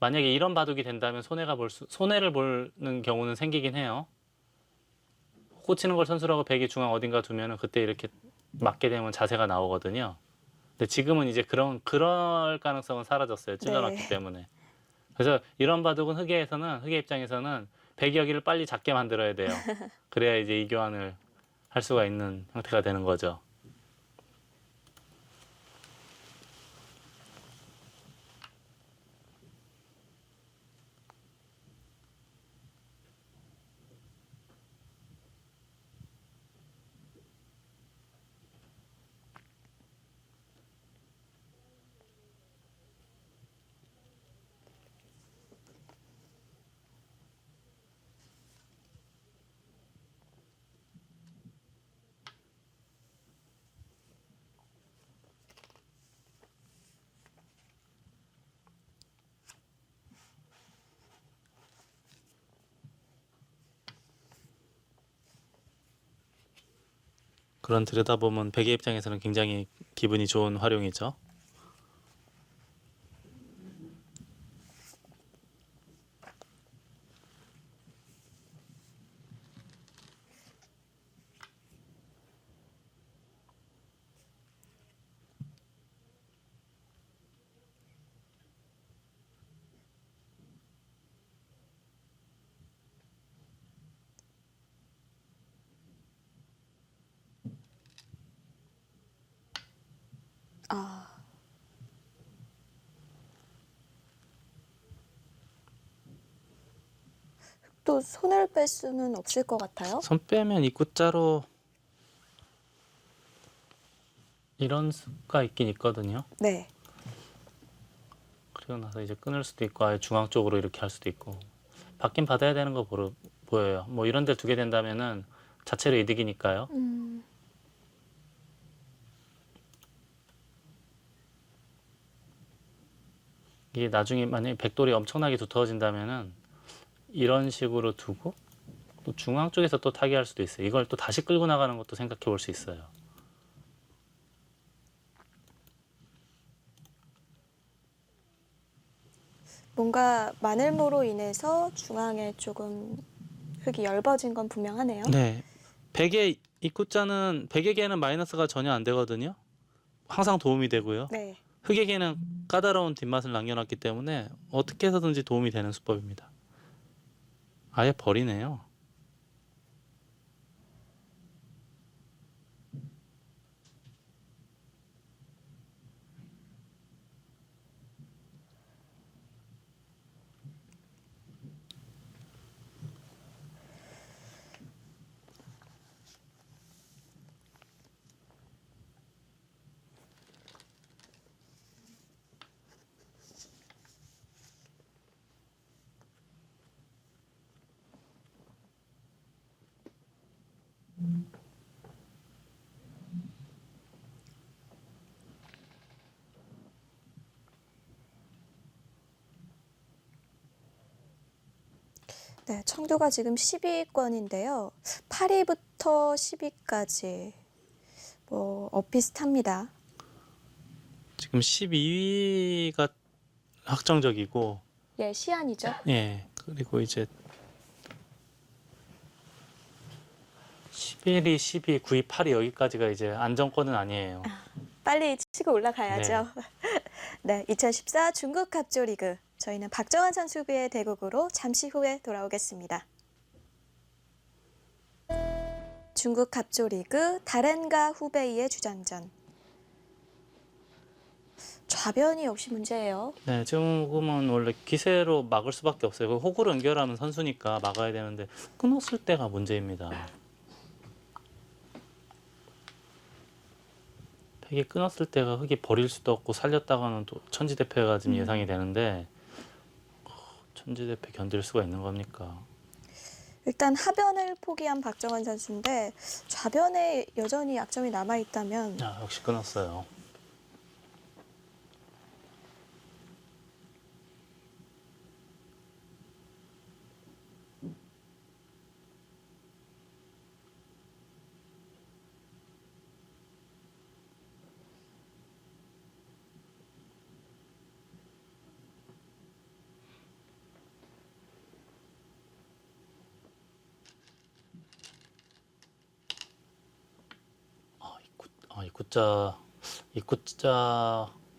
B: 만약에 이런 바둑이 된다면 손해를 보는 경우는 생기긴 해요. 호구 치는 걸 선수라고 백이 중앙 어딘가 두면은 그때 이렇게 맞게 되면 자세가 나오거든요. 근데 지금은 이제 그럴 가능성은 사라졌어요. 찔러놨기
A: 네.
B: 때문에. 그래서 이런 바둑은 흙의 입장에서는 백이 여기를 빨리 작게 만들어야 돼요. 그래야 이제 이 교환을 할 수가 있는 형태가 되는 거죠. 그런 들여다보면 백의 입장에서는 굉장히 기분이 좋은 활용이죠.
A: 아. 또 손을 뺄 수는 없을 것 같아요.
B: 손 빼면 입구자로 이런 수가 있긴 있거든요.
A: 네.
B: 그리고 나서 이제 끊을 수도 있고 아예 중앙 쪽으로 이렇게 할 수도 있고 받긴 받아야 되는 거 보여요. 뭐 이런 데 두게 된다면은 자체로 이득이니까요. 이게 나중에 만약에 백돌이 엄청나게 두터워진다면은 이런 식으로 두고 또 중앙 쪽에서 또 타개할 수도 있어요. 이걸 또 다시 끌고 나가는 것도 생각해 볼 수 있어요.
A: 뭔가 마늘모로 인해서 중앙에 조금 흙이 엷어진 건 분명하네요.
B: 네. 백의 입구자는 백에게는 마이너스가 전혀 안 되거든요. 항상 도움이 되고요.
A: 네.
B: 흑에게는 까다로운 뒷맛을 남겨놨기 때문에 어떻게 해서든지 도움이 되는 수법입니다. 아예 버리네요.
A: 네, 청도가 지금 10위권인데요. 8위부터 10위까지 뭐 엇비슷합니다.
B: 지금 12위가 확정적이고
A: 예, 시안이죠.
B: 예 그리고 이제 11위, 12위, 9위, 8위 여기까지가 이제 안정권은 아니에요.
A: 빨리 치고 올라가야죠. 네, 2014 중국 갑조 리그. 저희는 박정환 선수의 대국으로 잠시 후에 돌아오겠습니다. 중국 갑조 리그 다렌과 후베이의 주장전. 좌변이 역시 문제예요.
B: 네, 지금은 원래 기세로 막을 수밖에 없어요. 그 호구로 연결하는 선수니까 막아야 되는데 끊었을 때가 문제입니다. 팩이 끊었을 때가 흙이 버릴 수도 없고 살렸다가는 또 천지대패가 지금 예상이 되는데 천지대패 견딜 수가 있는 겁니까?
A: 일단 하변을 포기한 박정환 선수인데 좌변에 여전히 약점이 남아있다면
B: 아, 역시 끊었어요.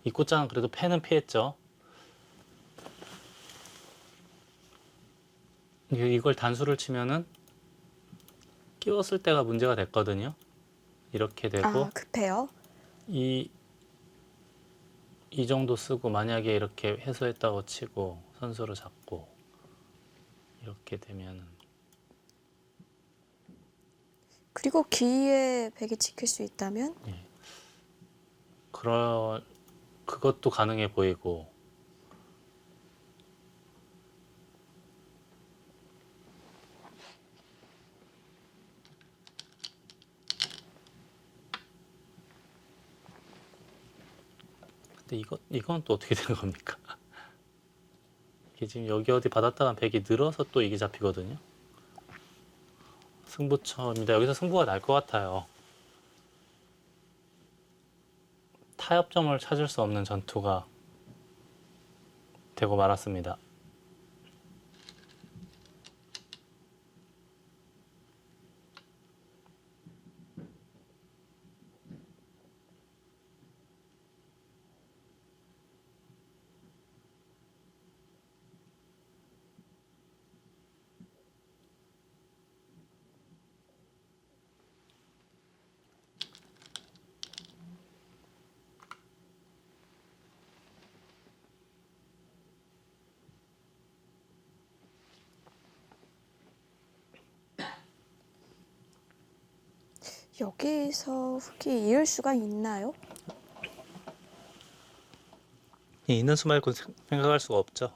B: 입구자는 그래도 패는 피했죠. 이걸 단수를 치면은 끼웠을 때가 문제가 됐거든요. 이렇게 되고
A: 급해요.
B: 이 정도 쓰고 만약에 이렇게 해소했다고 치고 선수를 잡고 이렇게 되면은
A: 그리고 기회에 백이 지킬 수 있다면
B: 그것도 가능해 보이고 근데 이건 또 어떻게 되는 겁니까? 이게 지금 여기 어디 받았다가 백이 늘어서 또 이게 잡히거든요. 승부처입니다. 여기서 승부가 날 것 같아요. 타협점을 찾을 수 없는 전투가 되고 말았습니다.
A: 여기서 흙이 이을 수가 있나요?
B: 있는 수 말고 생각할 수가 없죠.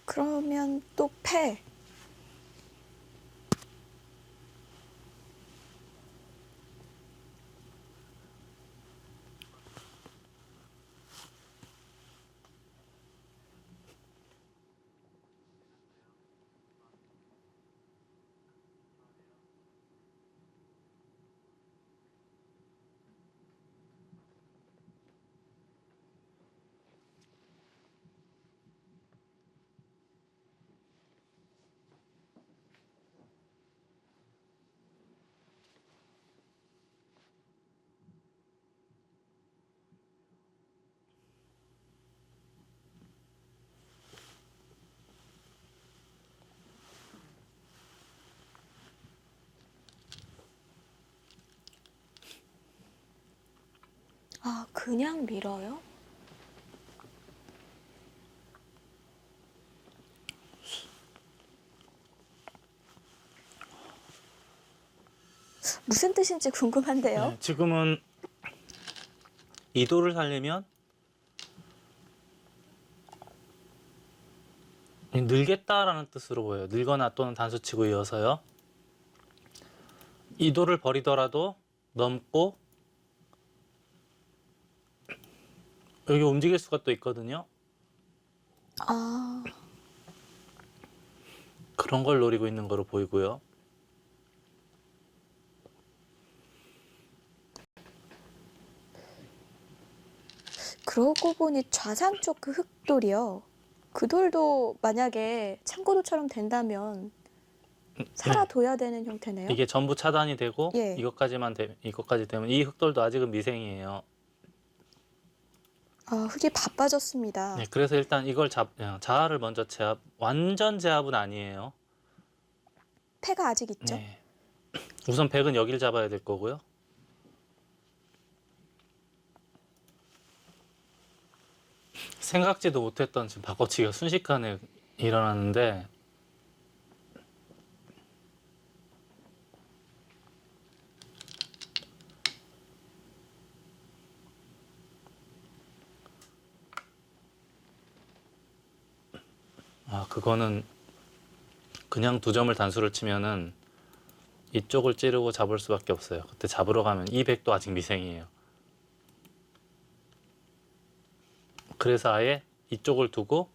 A: 그러면 또 패. 아, 그냥 밀어요? 무슨 뜻인지 궁금한데요.
B: 네, 지금은 이도를 살리면 늘겠다라는 뜻으로 보여요. 늘거나 또는 단수치고 이어서요. 이도를 버리더라도 넘고 여기 움직일 수가 또 있거든요.
A: 아,
B: 그런 걸 노리고 있는 거로 보이고요.
A: 그러고 보니 좌상 쪽 그 흙돌이요. 그 돌도 만약에 창고도처럼 된다면 살아둬야 되는 형태네요.
B: 이게 전부 차단이 되고
A: 예.
B: 이것까지 되면 이 흑돌도 아직은 미생이에요.
A: 아, 흙이 바빠졌습니다.
B: 네, 그래서 일단 이걸 자아를 먼저 제압, 완전 제압은 아니에요.
A: 패가 아직 있죠.
B: 네. 우선 백은 여길 잡아야 될 거고요. 생각지도 못했던 지금 바꿔치기가 순식간에 일어났는데 그거는 그냥 두 점을 단수를 치면은 이쪽을 찌르고 잡을 수밖에 없어요. 그때 잡으러 가면 이 백도 아직 미생이에요. 그래서 아예 이쪽을 두고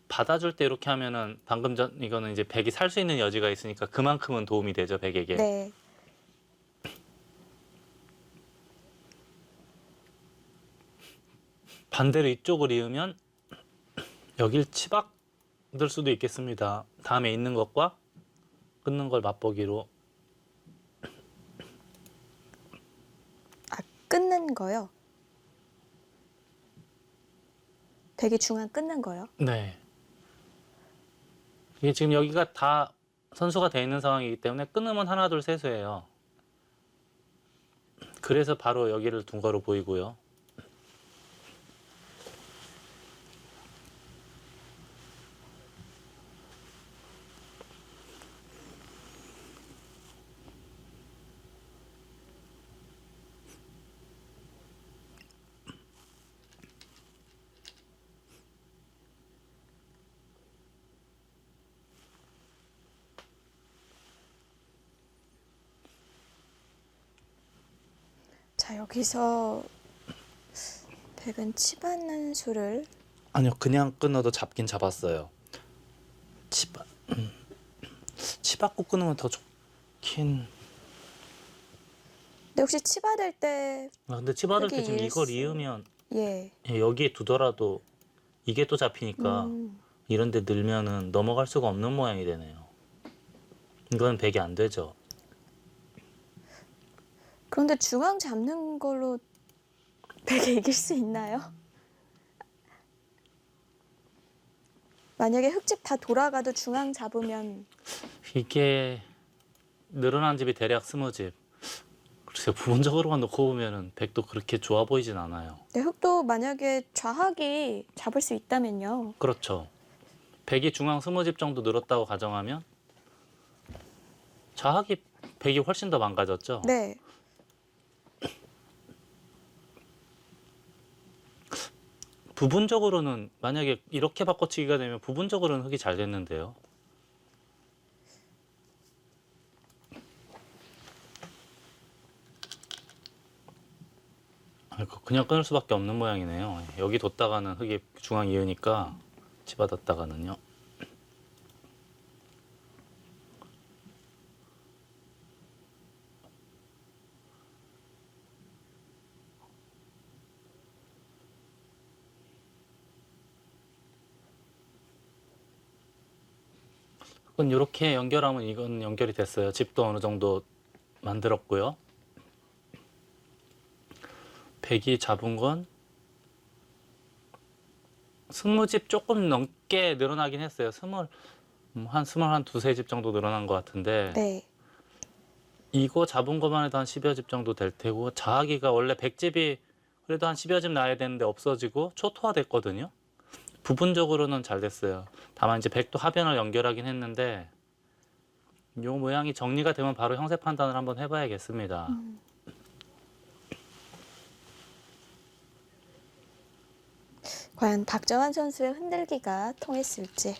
B: 받아줄 때 이렇게 하면은 방금 전 이거는 이제 백이 살 수 있는 여지가 있으니까 그만큼은 도움이 되죠, 백에게.
A: 네.
B: 반대로 이쪽을 이으면 여길 치박될 수도 있겠습니다. 다음에 있는 것과 끊는 걸 맛보기로.
A: 아, 끊는 거요. 백이 중앙 끊는 거요.
B: 네. 이게 지금 여기가 다 선수가 되어 있는 상황이기 때문에 끊으면 하나, 둘, 셋수예요. 그래서 바로 여기를 둔 거로 보이고요.
A: 자, 여기서 백은 치받는 수를
B: 아니요, 그냥 끊어도 잡긴 잡았어요. 치받고 끊으면 더 좋긴.
A: 근데 혹시 치받을 때
B: 근데 치받을 때
A: 흙이
B: 지금
A: 이을
B: 이걸
A: 수-
B: 이으면
A: 예.
B: 여기에 두더라도 이게 또 잡히니까
A: 음,
B: 이런 데 늘면은 넘어갈 수가 없는 모양이 되네요. 이건 백이 안 되죠.
A: 그런데 중앙 잡는 걸로 백이 이길 수 있나요? 만약에 흙집 다 돌아가도 중앙 잡으면
B: 이게 늘어난 집이 대략 20집. 글쎄요, 부분적으로만 놓고 보면은 백도 그렇게 좋아 보이진 않아요.
A: 내 흙도 만약에 좌학이 잡을 수 있다면요.
B: 그렇죠. 백이 중앙 20집 정도 늘었다고 가정하면 좌악이 백이 훨씬 더 망가졌죠.
A: 네.
B: 부분적으로는 만약에 이렇게 바꿔치기가 되면 부분적으로는 흙이 잘 됐는데요. 그냥 끊을 수밖에 없는 모양이네요. 여기 뒀다가는 흙이 중앙 이으니까 집어넣다가는요. 흙은 이렇게 연결하면 이건 연결이 됐어요. 집도 어느 정도 만들었고요. 백이 잡은 건 스무집 조금 넘게 늘어나긴 했어요. 한 두세 집 정도 늘어난 것 같은데
A: 네.
B: 이거 잡은 것만 해도 한 10여 집 정도 될 테고 자하기가 원래 100집이 그래도 한 10여 집 나야 되는데 없어지고 초토화됐거든요. 부분적으로는 잘 됐어요. 다만 이제 백도 하변을 연결하긴 했는데 이 모양이 정리가 되면 바로 형세 판단을 한번 해봐야겠습니다.
A: 과연 박정환 선수의 흔들기가 통했을지.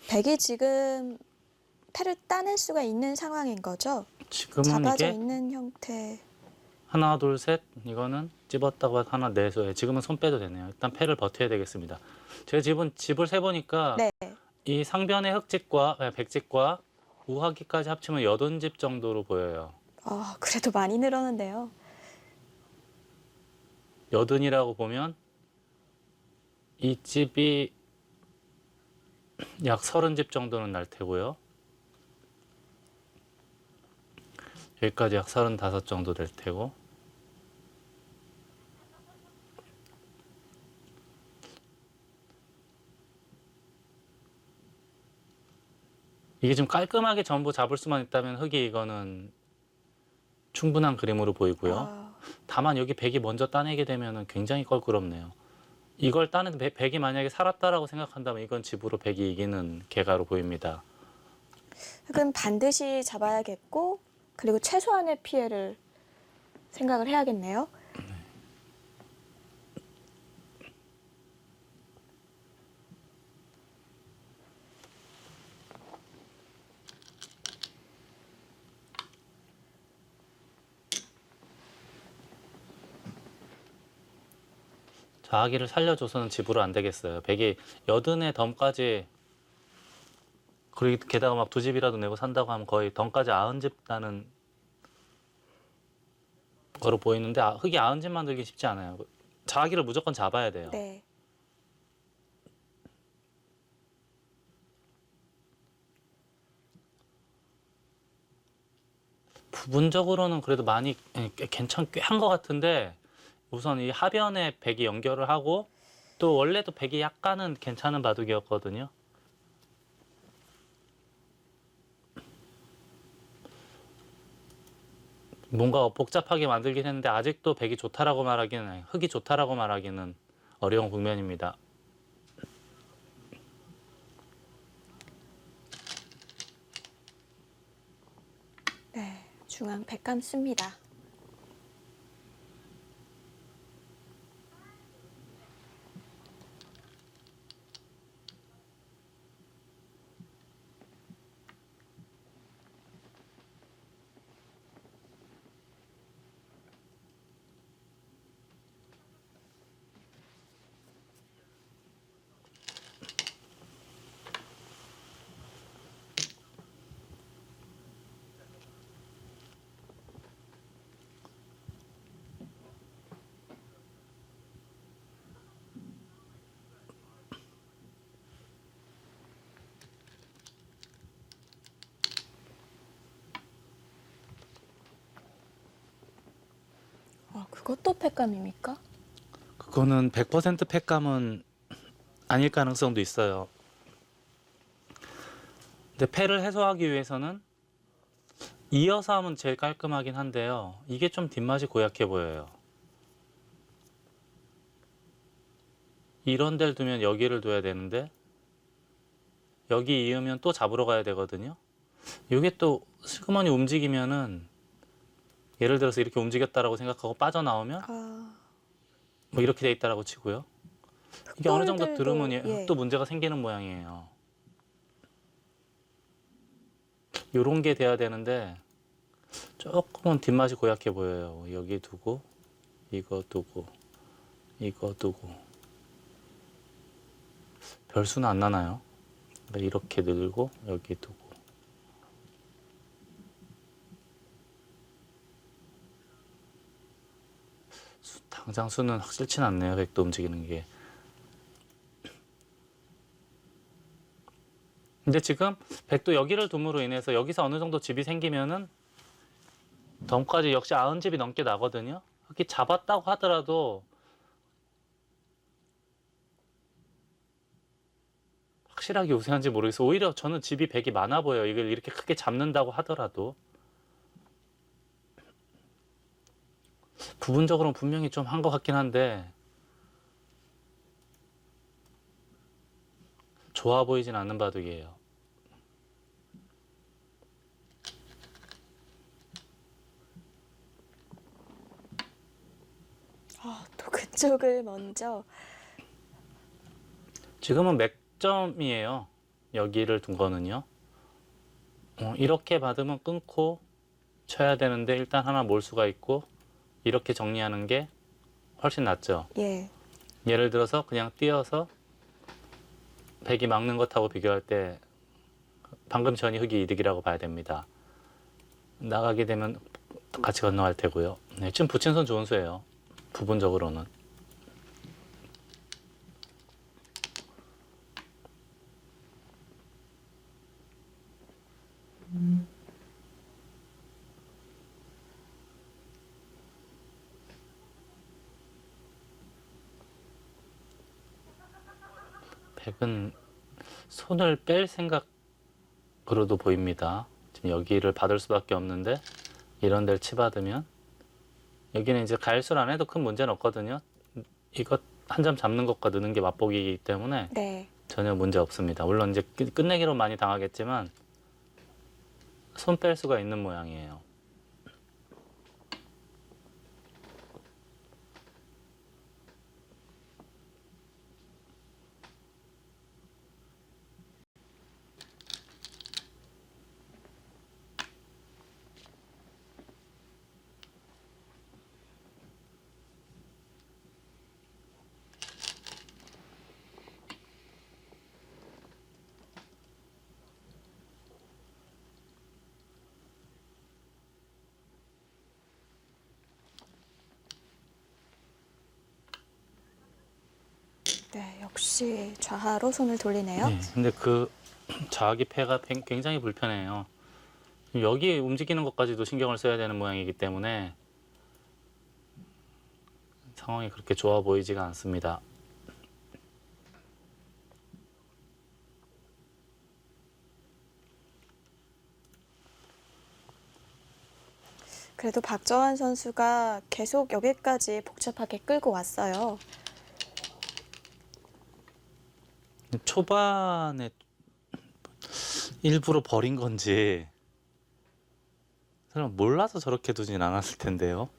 A: 백이 지금 패를 따낼 수가 있는 상황인 거죠?
B: 지금은
A: 잡아져
B: 이게
A: 있는 형태.
B: 하나 둘 셋 이거는 집었다가 하나 내서 지금은 손 빼도 되네요. 일단 패를 버텨야 되겠습니다. 제가 집을 세보니까
A: 네.
B: 이 상변의 흑집과 백집과 우하기까지 합치면 80집 정도로 보여요.
A: 그래도 많이 늘었는데요.
B: 80이라고 보면 이 집이 약 30집 정도는 날 테고요. 여기까지 약 35 정도 될 테고 이게 좀 깔끔하게 전부 잡을 수만 있다면 흙이 이거는 충분한 그림으로 보이고요. 다만 여기 백이 먼저 따내게 되면 굉장히 껄끄럽네요. 이걸 따는 백이 만약에 살았다라고 생각한다면 이건 집으로 백이 이기는 개가로 보입니다.
A: 흙은 반드시 잡아야겠고, 그리고 최소한의 피해를 생각을 해야겠네요.
B: 자아기를 살려줘서는 집으로 안 되겠어요. 백이 80의 덤까지 그리고 게다가 막 2집이라도 내고 산다고 하면 거의 덤까지 90집 나는 거로 보이는데 흙이 90집 만들기 쉽지 않아요. 자아기를 무조건 잡아야 돼요.
A: 네.
B: 부분적으로는 그래도 많이 괜찮게 한 것 같은데 우선 이 하변에 백이 연결을 하고 또 원래도 백이 약간은 괜찮은 바둑이었거든요. 뭔가 복잡하게 만들긴 했는데 아직도 백이 좋다라고 말하기는 흙이 좋다라고 말하기는 어려운 국면입니다.
A: 네. 중앙 백감 씁니다. 그것도 패감입니까?
B: 그거는 100% 패감은 아닐 가능성도 있어요. 근데 패를 해소하기 위해서는 이어서 하면 제일 깔끔하긴 한데요. 이게 좀 뒷맛이 고약해 보여요. 이런 데를 두면 여기를 둬야 되는데 여기 이으면 또 잡으러 가야 되거든요. 이게 또 슬그머니 움직이면은 예를 들어서 이렇게 움직였다라고 생각하고 빠져나오면
A: 아,
B: 뭐 이렇게 돼 있다라고 치고요. 이게 어느 정도
A: 흑돌들도,
B: 들으면
A: 예.
B: 또 문제가 생기는 모양이에요. 요런 게 돼야 되는데 조금은 뒷맛이 고약해 보여요. 여기 두고 이거 두고 이거 두고 별 수는 안 나나요? 그러니까 이렇게 늘고 여기 두고 당장 수는 확실치는 않네요. 백도 움직이는 게. 근데 지금 백도 여기를 둠으로 인해서 여기서 어느 정도 집이 생기면은 덤까지 역시 90집이 넘게 나거든요. 이렇게 잡았다고 하더라도 확실하게 우세한지 모르겠어요. 오히려 저는 집이 백이 많아 보여요. 이걸 이렇게 크게 잡는다고 하더라도 부분적으로는 분명히 좀 한 것 같긴 한데 좋아 보이진 않는 바둑이에요.
A: 또 그쪽을 먼저.
B: 지금은 맥점이에요. 여기를 둔 거는요. 이렇게 받으면 끊고 쳐야 되는데 일단 하나 몰 수가 있고 이렇게 정리하는 게 훨씬 낫죠.
A: 예.
B: 예를 들어서 그냥 띄어서 백이 막는 것하고 비교할 때 방금 전이 흑이 이득이라고 봐야 됩니다. 나가게 되면 같이 건너갈 테고요. 네, 지금 붙인 선 좋은 수예요. 부분적으로는. 백은 손을 뺄 생각으로도 보입니다. 지금 여기를 받을 수밖에 없는데 이런 데를 치받으면 여기는 이제 가일수를 안 해도 큰 문제는 없거든요. 이거 한 점 잡는 것과 느는 게 맛보기이기 때문에
A: 네.
B: 전혀 문제 없습니다. 물론 이제 끝내기로 많이 당하겠지만 손 뺄 수가 있는 모양이에요.
A: 네, 역시 좌하로 손을 돌리네요.
B: 네, 근데 그 좌기 패가 굉장히 불편해요. 여기 움직이는 것까지도 신경을 써야 되는 모양이기 때문에 상황이 그렇게 좋아 보이지가 않습니다.
A: 그래도 박정환 선수가 계속 여기까지 복잡하게 끌고 왔어요.
B: 초반에 일부러 버린 건지 설마 몰라서 저렇게 두진 않았을 텐데요.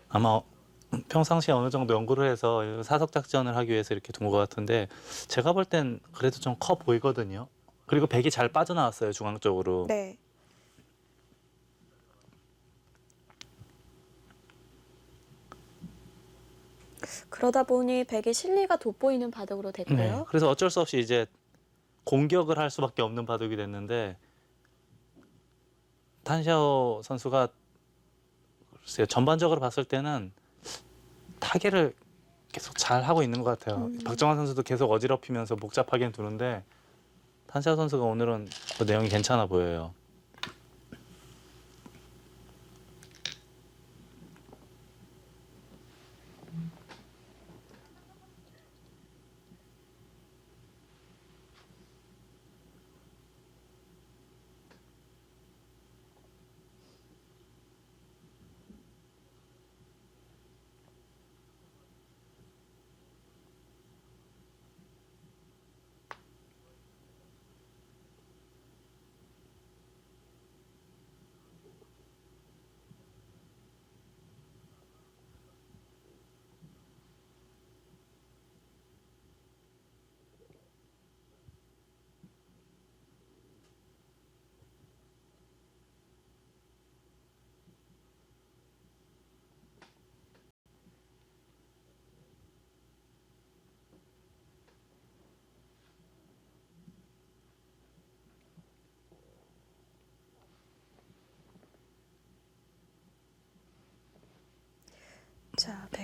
B: 아마 평상시에 어느 정도 연구를 해서 사석 작전을 하기 위해서 이렇게 둔 것 같은데 제가 볼 땐 그래도 좀 커 보이거든요. 그리고 백이 잘 빠져나왔어요, 중앙 쪽으로.
A: 네. 그러다 보니 백의 실리가 돋보이는 바둑으로
B: 네,
A: 됐고요.
B: 그래서 어쩔 수 없이 이제 공격을 할 수밖에 없는 바둑이 됐는데 탄샤오 선수가 글쎄요, 전반적으로 봤을 때는 타개를 계속 잘 하고 있는 것 같아요. 박정환 선수도 계속 어지럽히면서 복잡하게 두는데 탄샤오 선수가 오늘은 그 내용이 괜찮아 보여요.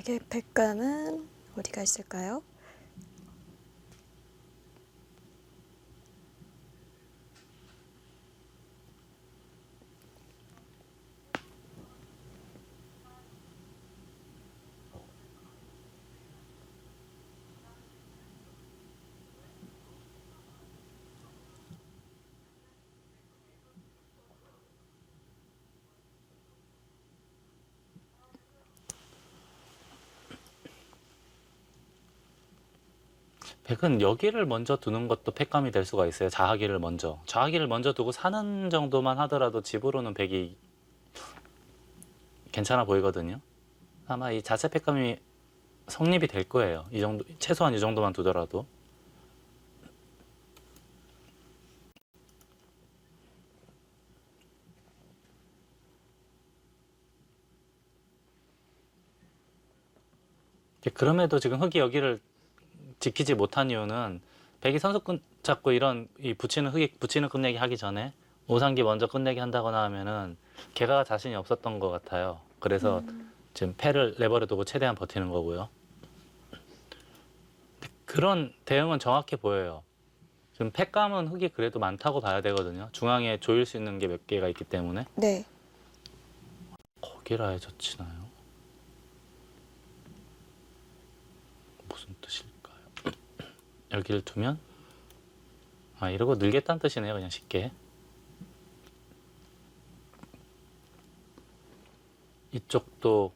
A: 백의 백감은 어디가 있을까요?
B: 백은 여기를 먼저 두는 것도 팩감이 될 수가 있어요. 자하기를 먼저 두고 사는 정도만 하더라도 집으로는 백이 괜찮아 보이거든요. 아마 이 자체 팩감이 성립이 될 거예요. 이 정도, 최소한 이 정도만 두더라도. 그럼에도 지금 흑이 여기를 지키지 못한 이유는 백이 선수권 잡고 이런 이 붙이는 끝내기 하기 전에 오상기 먼저 끝내기 한다거나 하면은 걔가 자신이 없었던 것 같아요. 그래서 지금 패를 레버를 두고 최대한 버티는 거고요. 그런 대응은 정확해 보여요. 지금 팩감은 흑이 그래도 많다고 봐야 되거든요. 중앙에 조일 수 있는 게 몇 개가 있기 때문에.
A: 네.
B: 거기라 해서 치나요? 무슨 뜻일까요? 여기를 두면 이러고 늘겠다는 뜻이네요. 그냥 쉽게. 이쪽도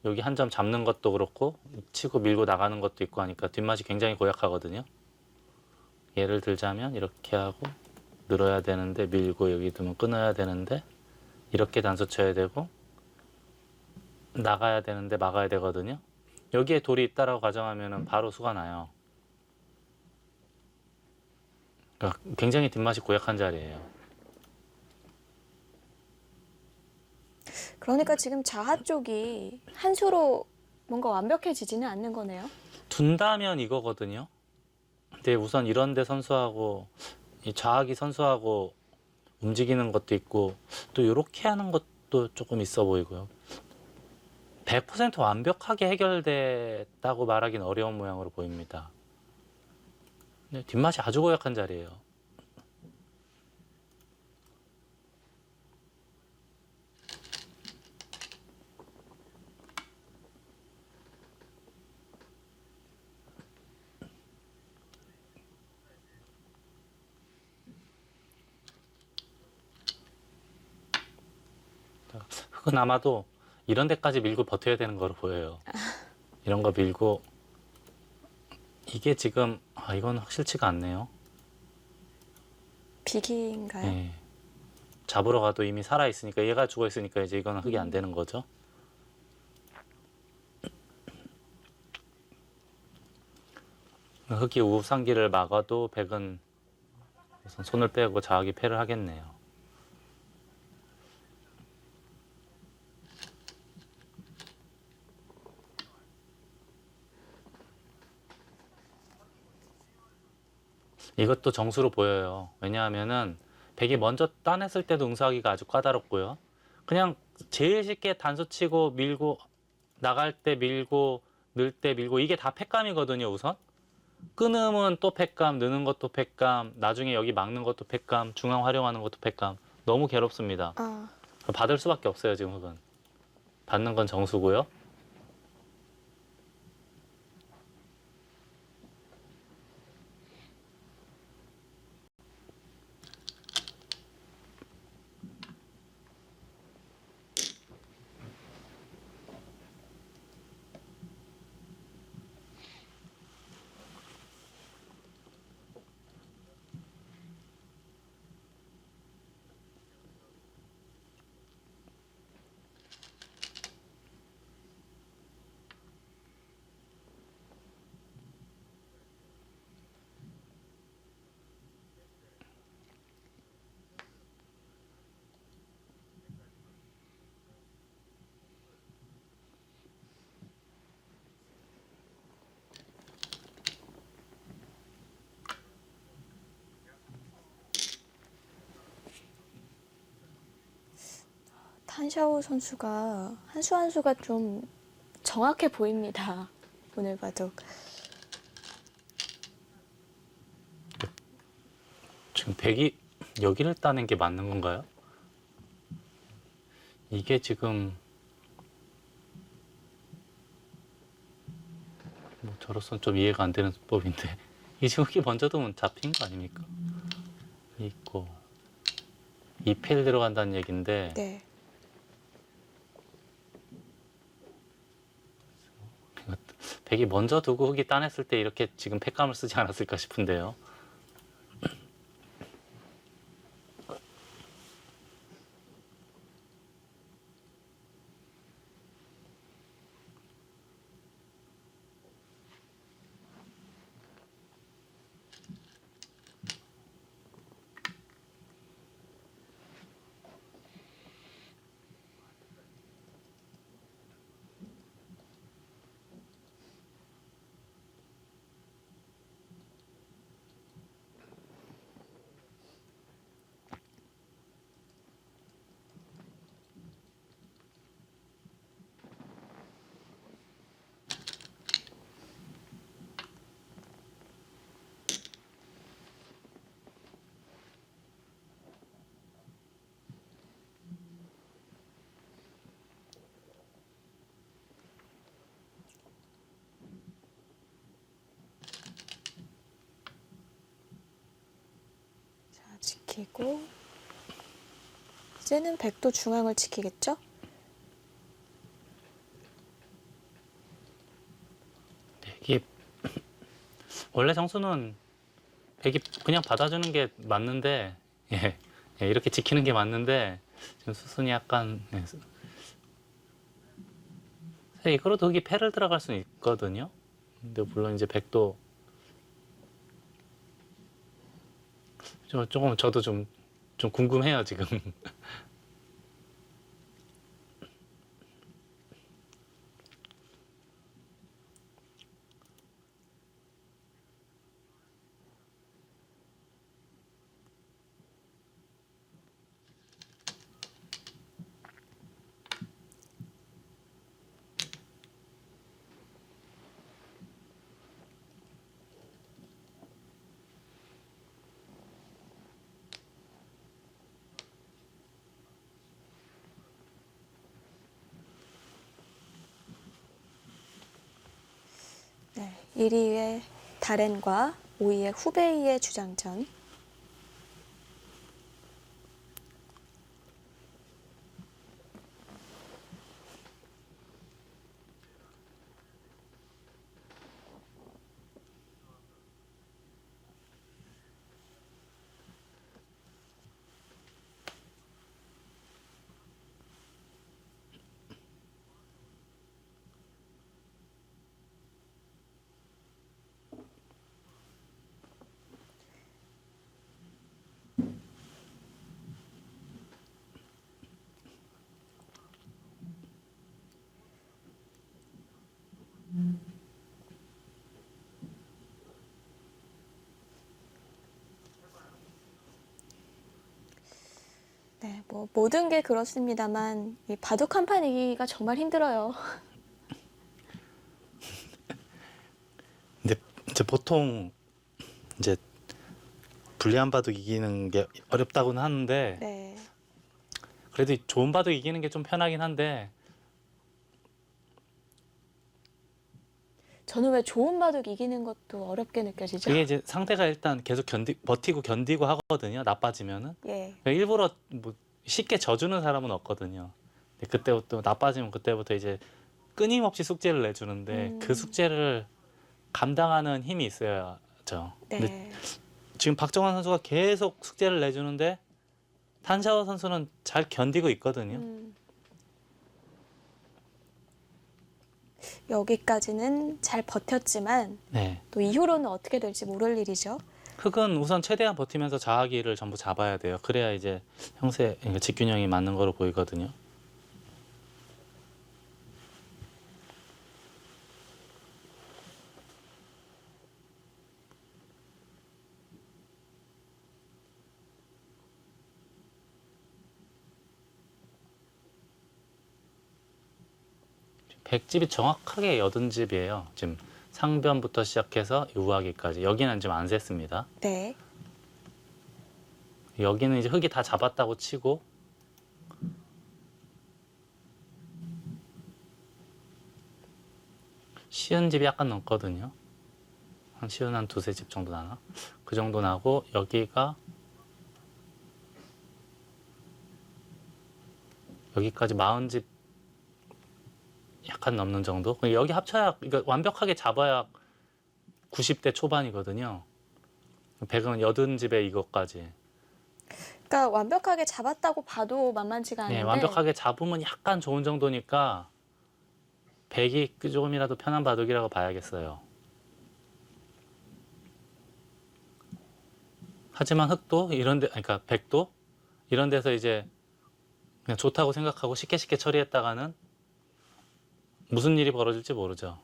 B: 여기 한 점 잡는 것도 그렇고 치고 밀고 나가는 것도 있고 하니까 뒷맛이 굉장히 고약하거든요. 예를 들자면 이렇게 하고 늘어야 되는데 밀고 여기 두면 끊어야 되는데 이렇게 단수 쳐야 되고 나가야 되는데 막아야 되거든요. 여기에 돌이 있다라고 가정하면 바로 수가 나요. 그러니까 굉장히 뒷맛이 고약한 자리예요.
A: 그러니까 지금 자하 쪽이 한 수로 뭔가 완벽해지지는 않는 거네요.
B: 둔다면 이거거든요. 근데 우선 이런데 선수하고 이 좌악이 선수하고 움직이는 것도 있고 또 이렇게 하는 것도 조금 있어 보이고요. 100% 완벽하게 해결됐다고 말하기는 어려운 모양으로 보입니다. 근데 뒷맛이 아주 고약한 자리예요. 흑은 아마도 이런 데까지 밀고 버텨야 되는 거로 보여요. 이런 거 밀고 이게 지금 이건 확실치가 않네요.
A: 비기인가요?
B: 예. 잡으러 가도 이미 살아 있으니까 얘가 죽어 있으니까 이제 이거는 흑이 안 되는 거죠. 흑이 우상기를 막아도 백은 우선 손을 빼고 자악이 패를 하겠네요. 이것도 정수로 보여요. 왜냐하면은 백이 먼저 따냈을 때도 응수하기가 아주 까다롭고요. 그냥 제일 쉽게 단수 치고 밀고 나갈 때 밀고 늘 때 밀고 이게 다 팩감이거든요. 우선 끊음은 또 팩감, 느는 것도 팩감, 나중에 여기 막는 것도 팩감, 중앙 활용하는 것도 팩감. 너무 괴롭습니다.
A: 아,
B: 받을 수밖에 없어요. 지금 흑은 받는 건 정수고요.
A: 탄샤오 선수가 한 수 한 수가 좀 정확해 보입니다. 오늘 바둑.
B: 지금 백이 여기를 따는 게 맞는 건가요? 이게 지금 뭐 저로서는 좀 이해가 안 되는 수법인데 이게 지금 흑이 먼저 두면 잡힌 거 아닙니까? 있고 2필 들어간다는 얘긴데
A: 네.
B: 백이 먼저 두고 흑이 따냈을 때 이렇게 지금 팩감을 쓰지 않았을까 싶은데요.
A: 자, 지키고 이제는 백도 중앙을 지키겠죠?
B: 이게 원래 정수는 백이 그냥 받아주는 게 맞는데 예, 이렇게 지키는 게 맞는데 지금 수순이 약간 이거로도 흑이 패를 들어갈 수는 있거든요. 근데 물론 이제 백도 조금 저도 좀 궁금해요 지금.
A: 네. 1위의 다렌과 5위의 후베이의 주장전. 네, 뭐 모든 게 그렇습니다만 이 바둑 한 판 이기기가 정말 힘들어요.
B: 근데 이제 보통 이제 불리한 바둑 이기는 게 어렵다고는 하는데
A: 네.
B: 그래도 좋은 바둑 이기는 게 좀 편하긴 한데
A: 저는 왜 좋은 바둑 이기는 것도 어렵게 느껴지죠?
B: 그게 이제 상대가 일단 계속 버티고 견디고 하거든요. 나빠지면은
A: 예.
B: 그러니까 일부러 뭐 쉽게 져주는 사람은 없거든요. 근데 그때부터 나빠지면 그때부터 이제 끊임없이 숙제를 내주는데 그 숙제를 감당하는 힘이 있어야죠. 근데
A: 네.
B: 지금 박정환 선수가 계속 숙제를 내주는데 탄샤오 선수는 잘 견디고 있거든요.
A: 여기까지는 잘 버텼지만
B: 네.
A: 또 이후로는 어떻게 될지 모를 일이죠.
B: 흑은 우선 최대한 버티면서 자아기를 전부 잡아야 돼요. 그래야 이제 형세, 그러니까 직균형이 맞는 거로 보이거든요. 백집이 정확하게 80집이에요. 지금 상변부터 시작해서 우하기까지. 여기는 지금 안 셌습니다.
A: 네.
B: 여기는 이제 흙이 다 잡았다고 치고 시은 집이 약간 넘거든요. 한 시은 한 두세 집 정도 나나? 그 정도 나고 여기까지 40집 약간 넘는 정도? 여기 합쳐야, 그러니까 완벽하게 잡아야 90대 초반이거든요. 100은 80집에 이것까지.
A: 그러니까 완벽하게 잡았다고 봐도 만만치가 않은데
B: 네, 완벽하게 잡으면 약간 좋은 정도니까 100이 조금이라도 편한 바둑이라고 봐야겠어요. 하지만 흑도 이런 데, 그러니까 100도 이런 데서 이제 그냥 좋다고 생각하고 쉽게 처리했다가는 무슨 일이 벌어질지 모르죠.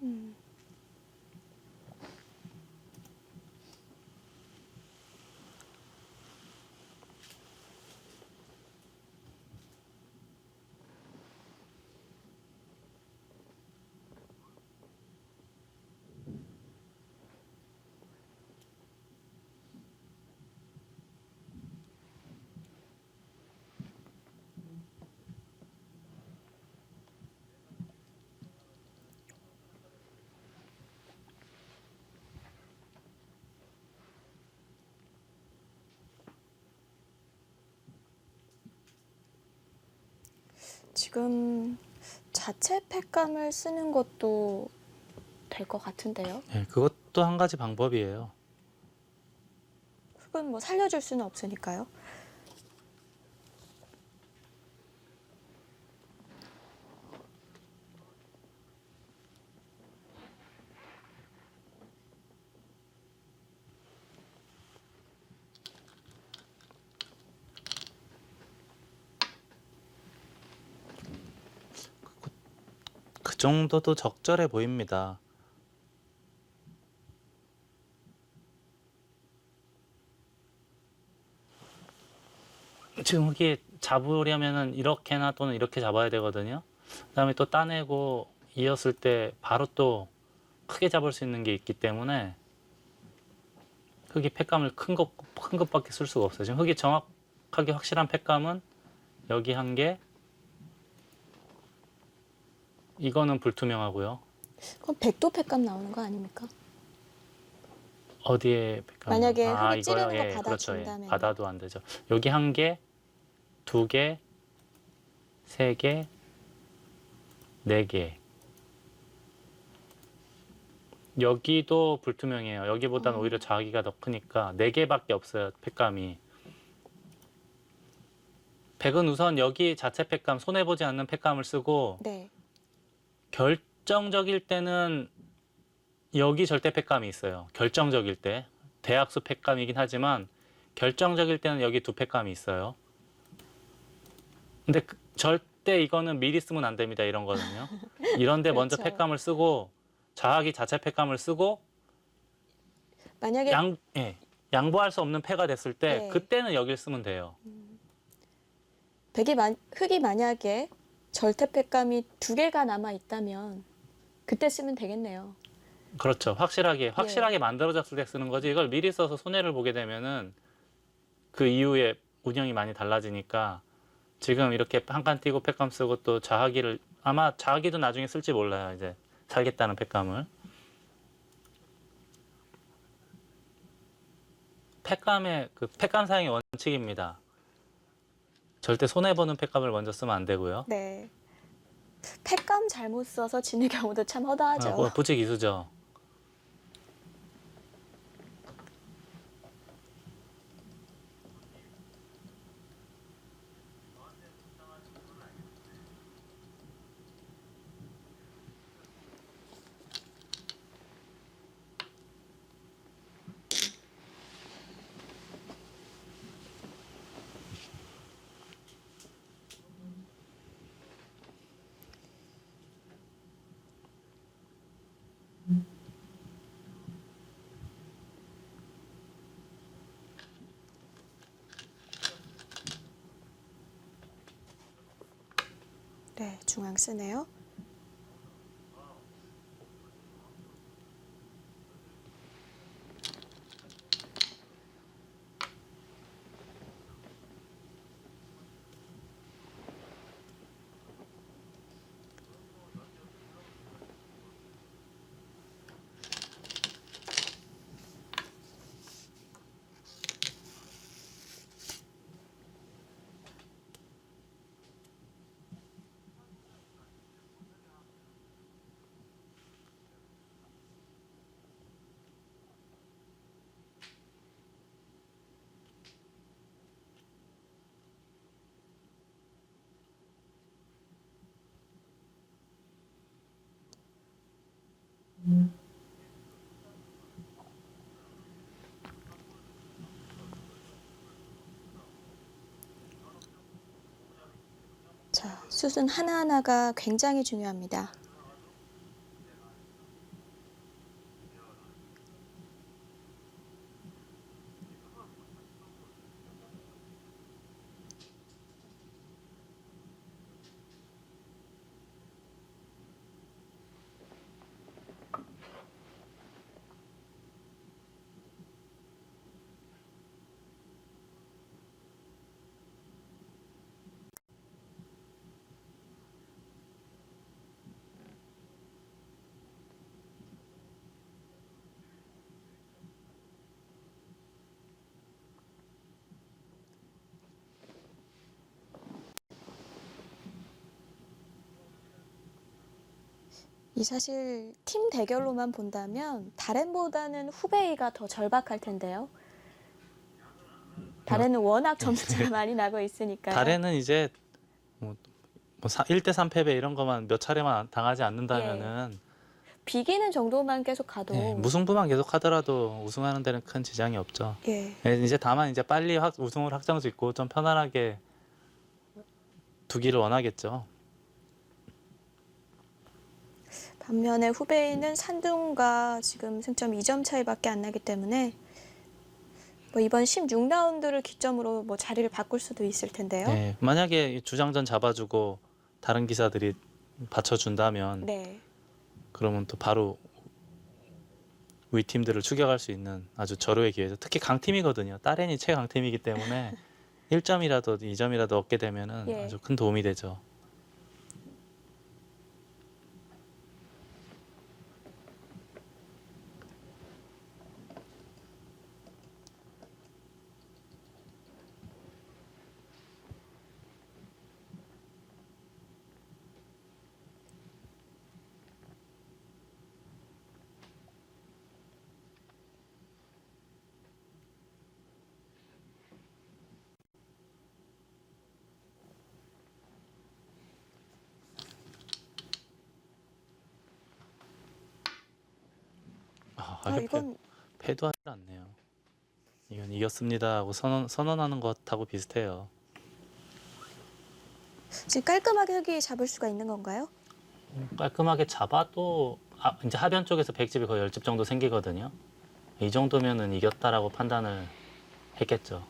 A: 지금 자체 팩감을 쓰는 것도 될 것 같은데요.
B: 네, 그것도 한 가지 방법이에요.
A: 흙은 뭐 살려줄 수는 없으니까요.
B: 그 정도도 적절해 보입니다. 지금 흙이 잡으려면은 이렇게나 또는 이렇게 잡아야 되거든요. 그다음에 또 따내고 이었을 때 바로 또 크게 잡을 수 있는 게 있기 때문에 흙이 팩감을 큰 것밖에 쓸 수가 없어요. 지금 흙이 정확하게 확실한 팩감은 여기 한 개, 이거는 불투명하고요.
A: 그럼 백도 팩감 나오는 거 아닙니까?
B: 어디에 팩감?
A: 만약에 흙이
B: 이거요?
A: 찌르는 거
B: 그렇죠.
A: 받아준다면.
B: 받아도 안 되죠. 여기 한 개, 두 개, 세 개, 네 개. 여기도 불투명해요. 여기보다는 오히려 자기가 더 크니까 4개밖에 없어요. 팩감이. 백은 우선 여기 자체 팩감, 손해보지 않는 팩감을 쓰고
A: 네.
B: 결정적일 때는 여기 절대 팩감이 있어요. 결정적일 때. 대학수 팩감이긴 하지만 결정적일 때는 여기 두 팩감이 있어요. 근데 절대 이거는 미리 쓰면 안 됩니다. 이런 거는요. 이런데 먼저
A: 그렇죠.
B: 팩감을 쓰고 자학이 자체 팩감을 쓰고
A: 만약에
B: 양보할 수 없는 패가 됐을 때
A: 네.
B: 그때는 여길 쓰면 돼요.
A: 흙이 만약에 절대 팩감이 2개가 남아 있다면 그때 쓰면 되겠네요.
B: 그렇죠. 확실하게 만들어졌을 때 쓰는 거지. 이걸 미리 써서 손해를 보게 되면은 그 이후에 운영이 많이 달라지니까 지금 이렇게 한 칸 띄고 팩감 쓰고 또 자하기를 아마 자하기도 나중에 쓸지 몰라요. 이제 살겠다는 팩감을. 팩감의 그 팩감 사용의 원칙입니다. 절대 손해보는 팩감을 먼저 쓰면 안 되고요.
A: 네. 팩감 잘못 써서 지는 경우도 참 허다하죠.
B: 부지기수죠.
A: 네, 중앙 쓰네요. 자, 수순 하나하나가 굉장히 중요합니다. 이 사실 팀 대결로만 본다면 다렌보다는 후베이가 더 절박할 텐데요. 다렌은 워낙 점수차가 많이 나고 있으니까요.
B: 달에는 이제 뭐 1대 3 패배 이런 것만 몇 차례만 당하지 않는다면은
A: 비기는 정도만 계속 가도
B: 무승부만 계속 하더라도 우승하는 데는 큰 지장이 없죠.
A: 예.
B: 이제 다만 이제 빨리 우승을 확정짓고 좀 편안하게 두기를 원하겠죠.
A: 반면에 후베이는 산둥과 지금 승점 2점 차이밖에 안 나기 때문에 뭐 이번 16라운드를 기점으로 뭐 자리를 바꿀 수도 있을 텐데요.
B: 네, 만약에 주장전 잡아주고 다른 기사들이 받쳐준다면
A: 네.
B: 그러면 또 바로 우리 팀들을 추격할 수 있는 아주 절호의 기회죠. 특히 강팀이거든요. 따렌이 최강팀이기 때문에 1점이라도 2점이라도 얻게 되면은
A: 예.
B: 아주 큰 도움이 되죠. 이렇게
A: 이건
B: 패도 하지 않네요. 이건 이겼습니다 하고 선언하는 것하고 비슷해요.
A: 지금 깔끔하게 흑이 잡을 수가 있는 건가요?
B: 깔끔하게 잡아도 이제 하변 쪽에서 100집이 거의 10집 정도 생기거든요. 이 정도면은 이겼다라고 판단을 했겠죠.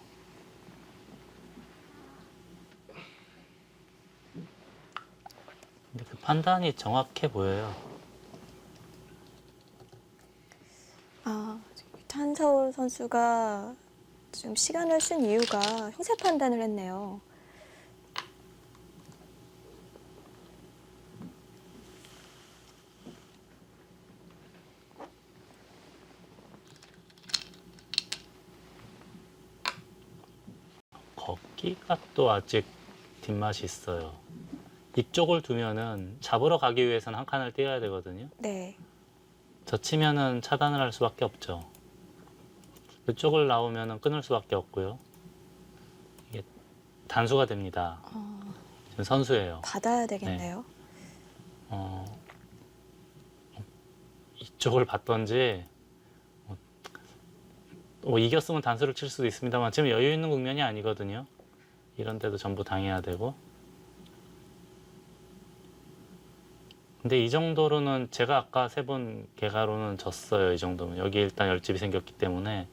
B: 근데 그 판단이 정확해 보여요.
A: 한서울 선수가 지금 시간을 쓴 이유가 형세 판단을 했네요.
B: 걷기가 또 아직 뒷맛이 있어요. 이쪽을 두면은 잡으러 가기 위해서는 한 칸을 띄어야 되거든요.
A: 네.
B: 젖히면은 차단을 할 수밖에 없죠. 이쪽을 나오면은 끊을 수밖에 없고요. 이게 단수가 됩니다. 지금 선수예요.
A: 받아야 되겠네요.
B: 이쪽을 받던지 이겼으면 단수를 칠 수도 있습니다만 지금 여유 있는 국면이 아니거든요. 이런 데도 전부 당해야 되고. 근데 이 정도로는 제가 아까 세 번 개가로는 졌어요. 이 정도면. 여기 일단 10집이 생겼기 때문에.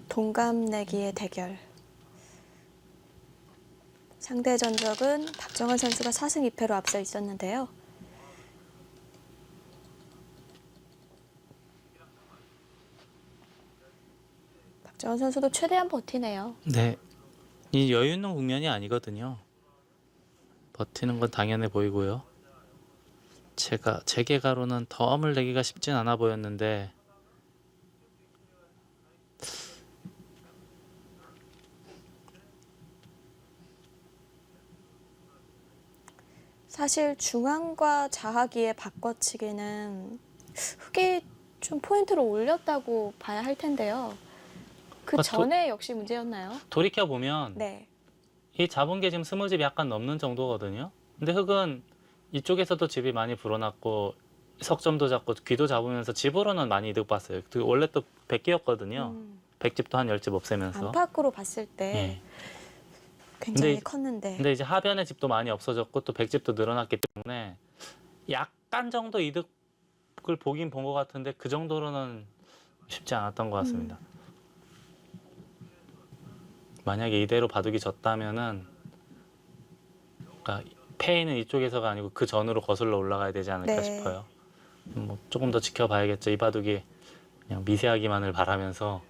A: 동갑내기의 대결. 상대 전적은 박정은 선수가 4승 2패로 앞서 있었는데요. 박정은 선수도 최대한 버티네요.
B: 네. 이 여유 있는 국면이 아니거든요. 버티는 건 당연해 보이고요. 제 개가로는 덤을 내기가 쉽진 않아 보였는데
A: 사실 중앙과 좌하기의 바꿔치기는 흑이 좀 포인트를 올렸다고 봐야 할 텐데요. 그
B: 그러니까
A: 전에 역시 문제였나요?
B: 돌이켜 보면
A: 네.
B: 이 잡은 게 지금 20집이 약간 넘는 정도거든요. 근데 흑은 이쪽에서도 집이 많이 불어났고 석점도 잡고 귀도 잡으면서 집으로는 많이 이득 봤어요. 원래 또 100개였거든요. 100집도 한 10집 없애면서.
A: 안팎으로 봤을 때
B: 예.
A: 굉장히
B: 근데
A: 컸는데.
B: 근데 이제 하변의 집도 많이 없어졌고 또 100집도 늘어났기 때문에 약간 정도 이득을 보긴 본 것 같은데 그 정도로는 쉽지 않았던 것 같습니다. 만약에 이대로 바둑이 졌다면은 그러니까 패인은 이쪽에서가 아니고 그 전으로 거슬러 올라가야 되지 않을까
A: 네.
B: 싶어요. 뭐 조금 더 지켜봐야겠죠. 이 바둑이 그냥 미세하기만을 바라면서.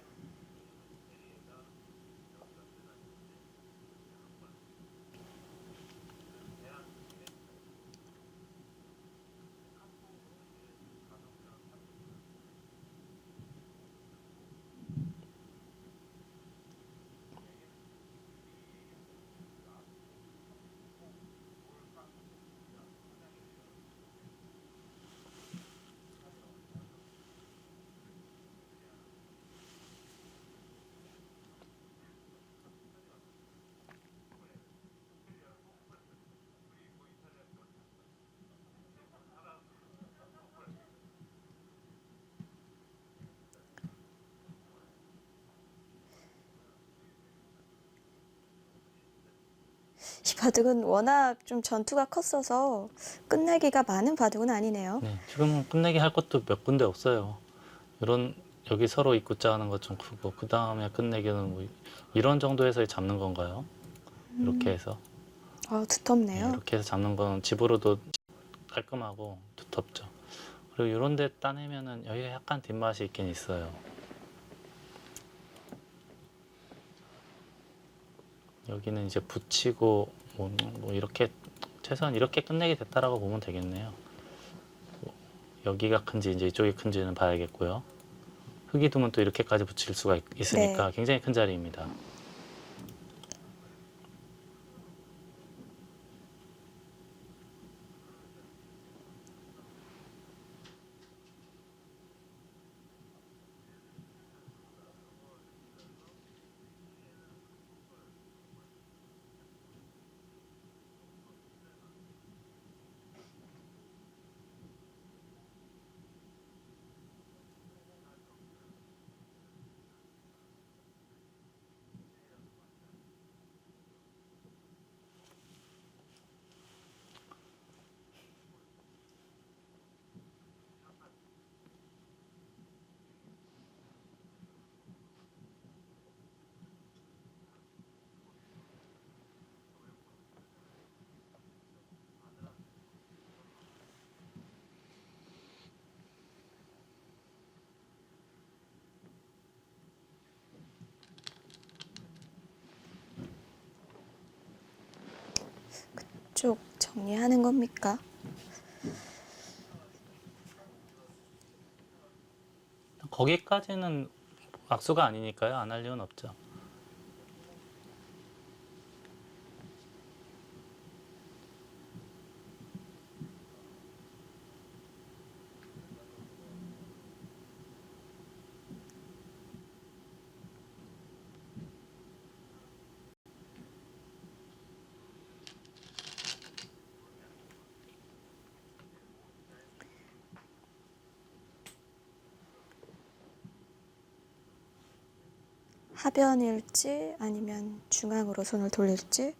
A: 이 바둑은 워낙 좀 전투가 컸어서 끝내기가 많은 바둑은 아니네요.
B: 네, 지금 끝내기 할 것도 몇 군데 없어요. 이런 여기 서로 입구자 하는 것 좀 크고 그 다음에 끝내기는 뭐 이런 정도에서 잡는 건가요? 이렇게 해서
A: 두텁네요.
B: 이렇게 해서 잡는 건 집으로도 깔끔하고 두텁죠. 그리고 이런 데 따내면은 여기가 약간 뒷맛이 있긴 있어요. 여기는 이제 붙이고 뭐 이렇게 최소한 이렇게 끝내게 됐다라고 보면 되겠네요. 뭐 여기가 큰지 이제 이쪽이 큰지는 봐야겠고요. 흙이 두면 또 이렇게까지 붙일 수가 있으니까
A: 네.
B: 굉장히 큰 자리입니다.
A: 쪽 정리하는 겁니까?
B: 거기까지는 악수가 아니니까요. 안 할 이유는 없죠.
A: 하변일지 아니면 중앙으로 손을 돌릴지.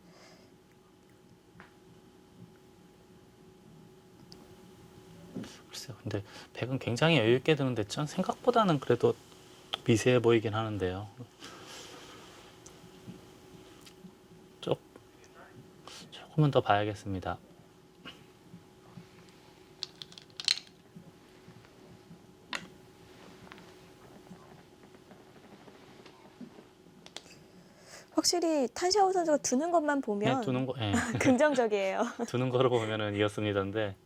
B: 글쎄요. 근데 백은 굉장히 여유 있게 드는데 전 생각보다는 그래도 미세해 보이긴 하는데요. 조금은 더 봐야겠습니다.
A: 확실히 탄샤오 선수가 두는 것만 보면
B: 두는 거,
A: 긍정적이에요.
B: 두는 거로 보면은 이었습니다인데.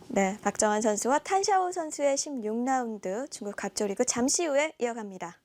A: 네, 박정환 선수와 탄샤오 선수의 16라운드 중국 갑조리그 잠시 후에 이어갑니다.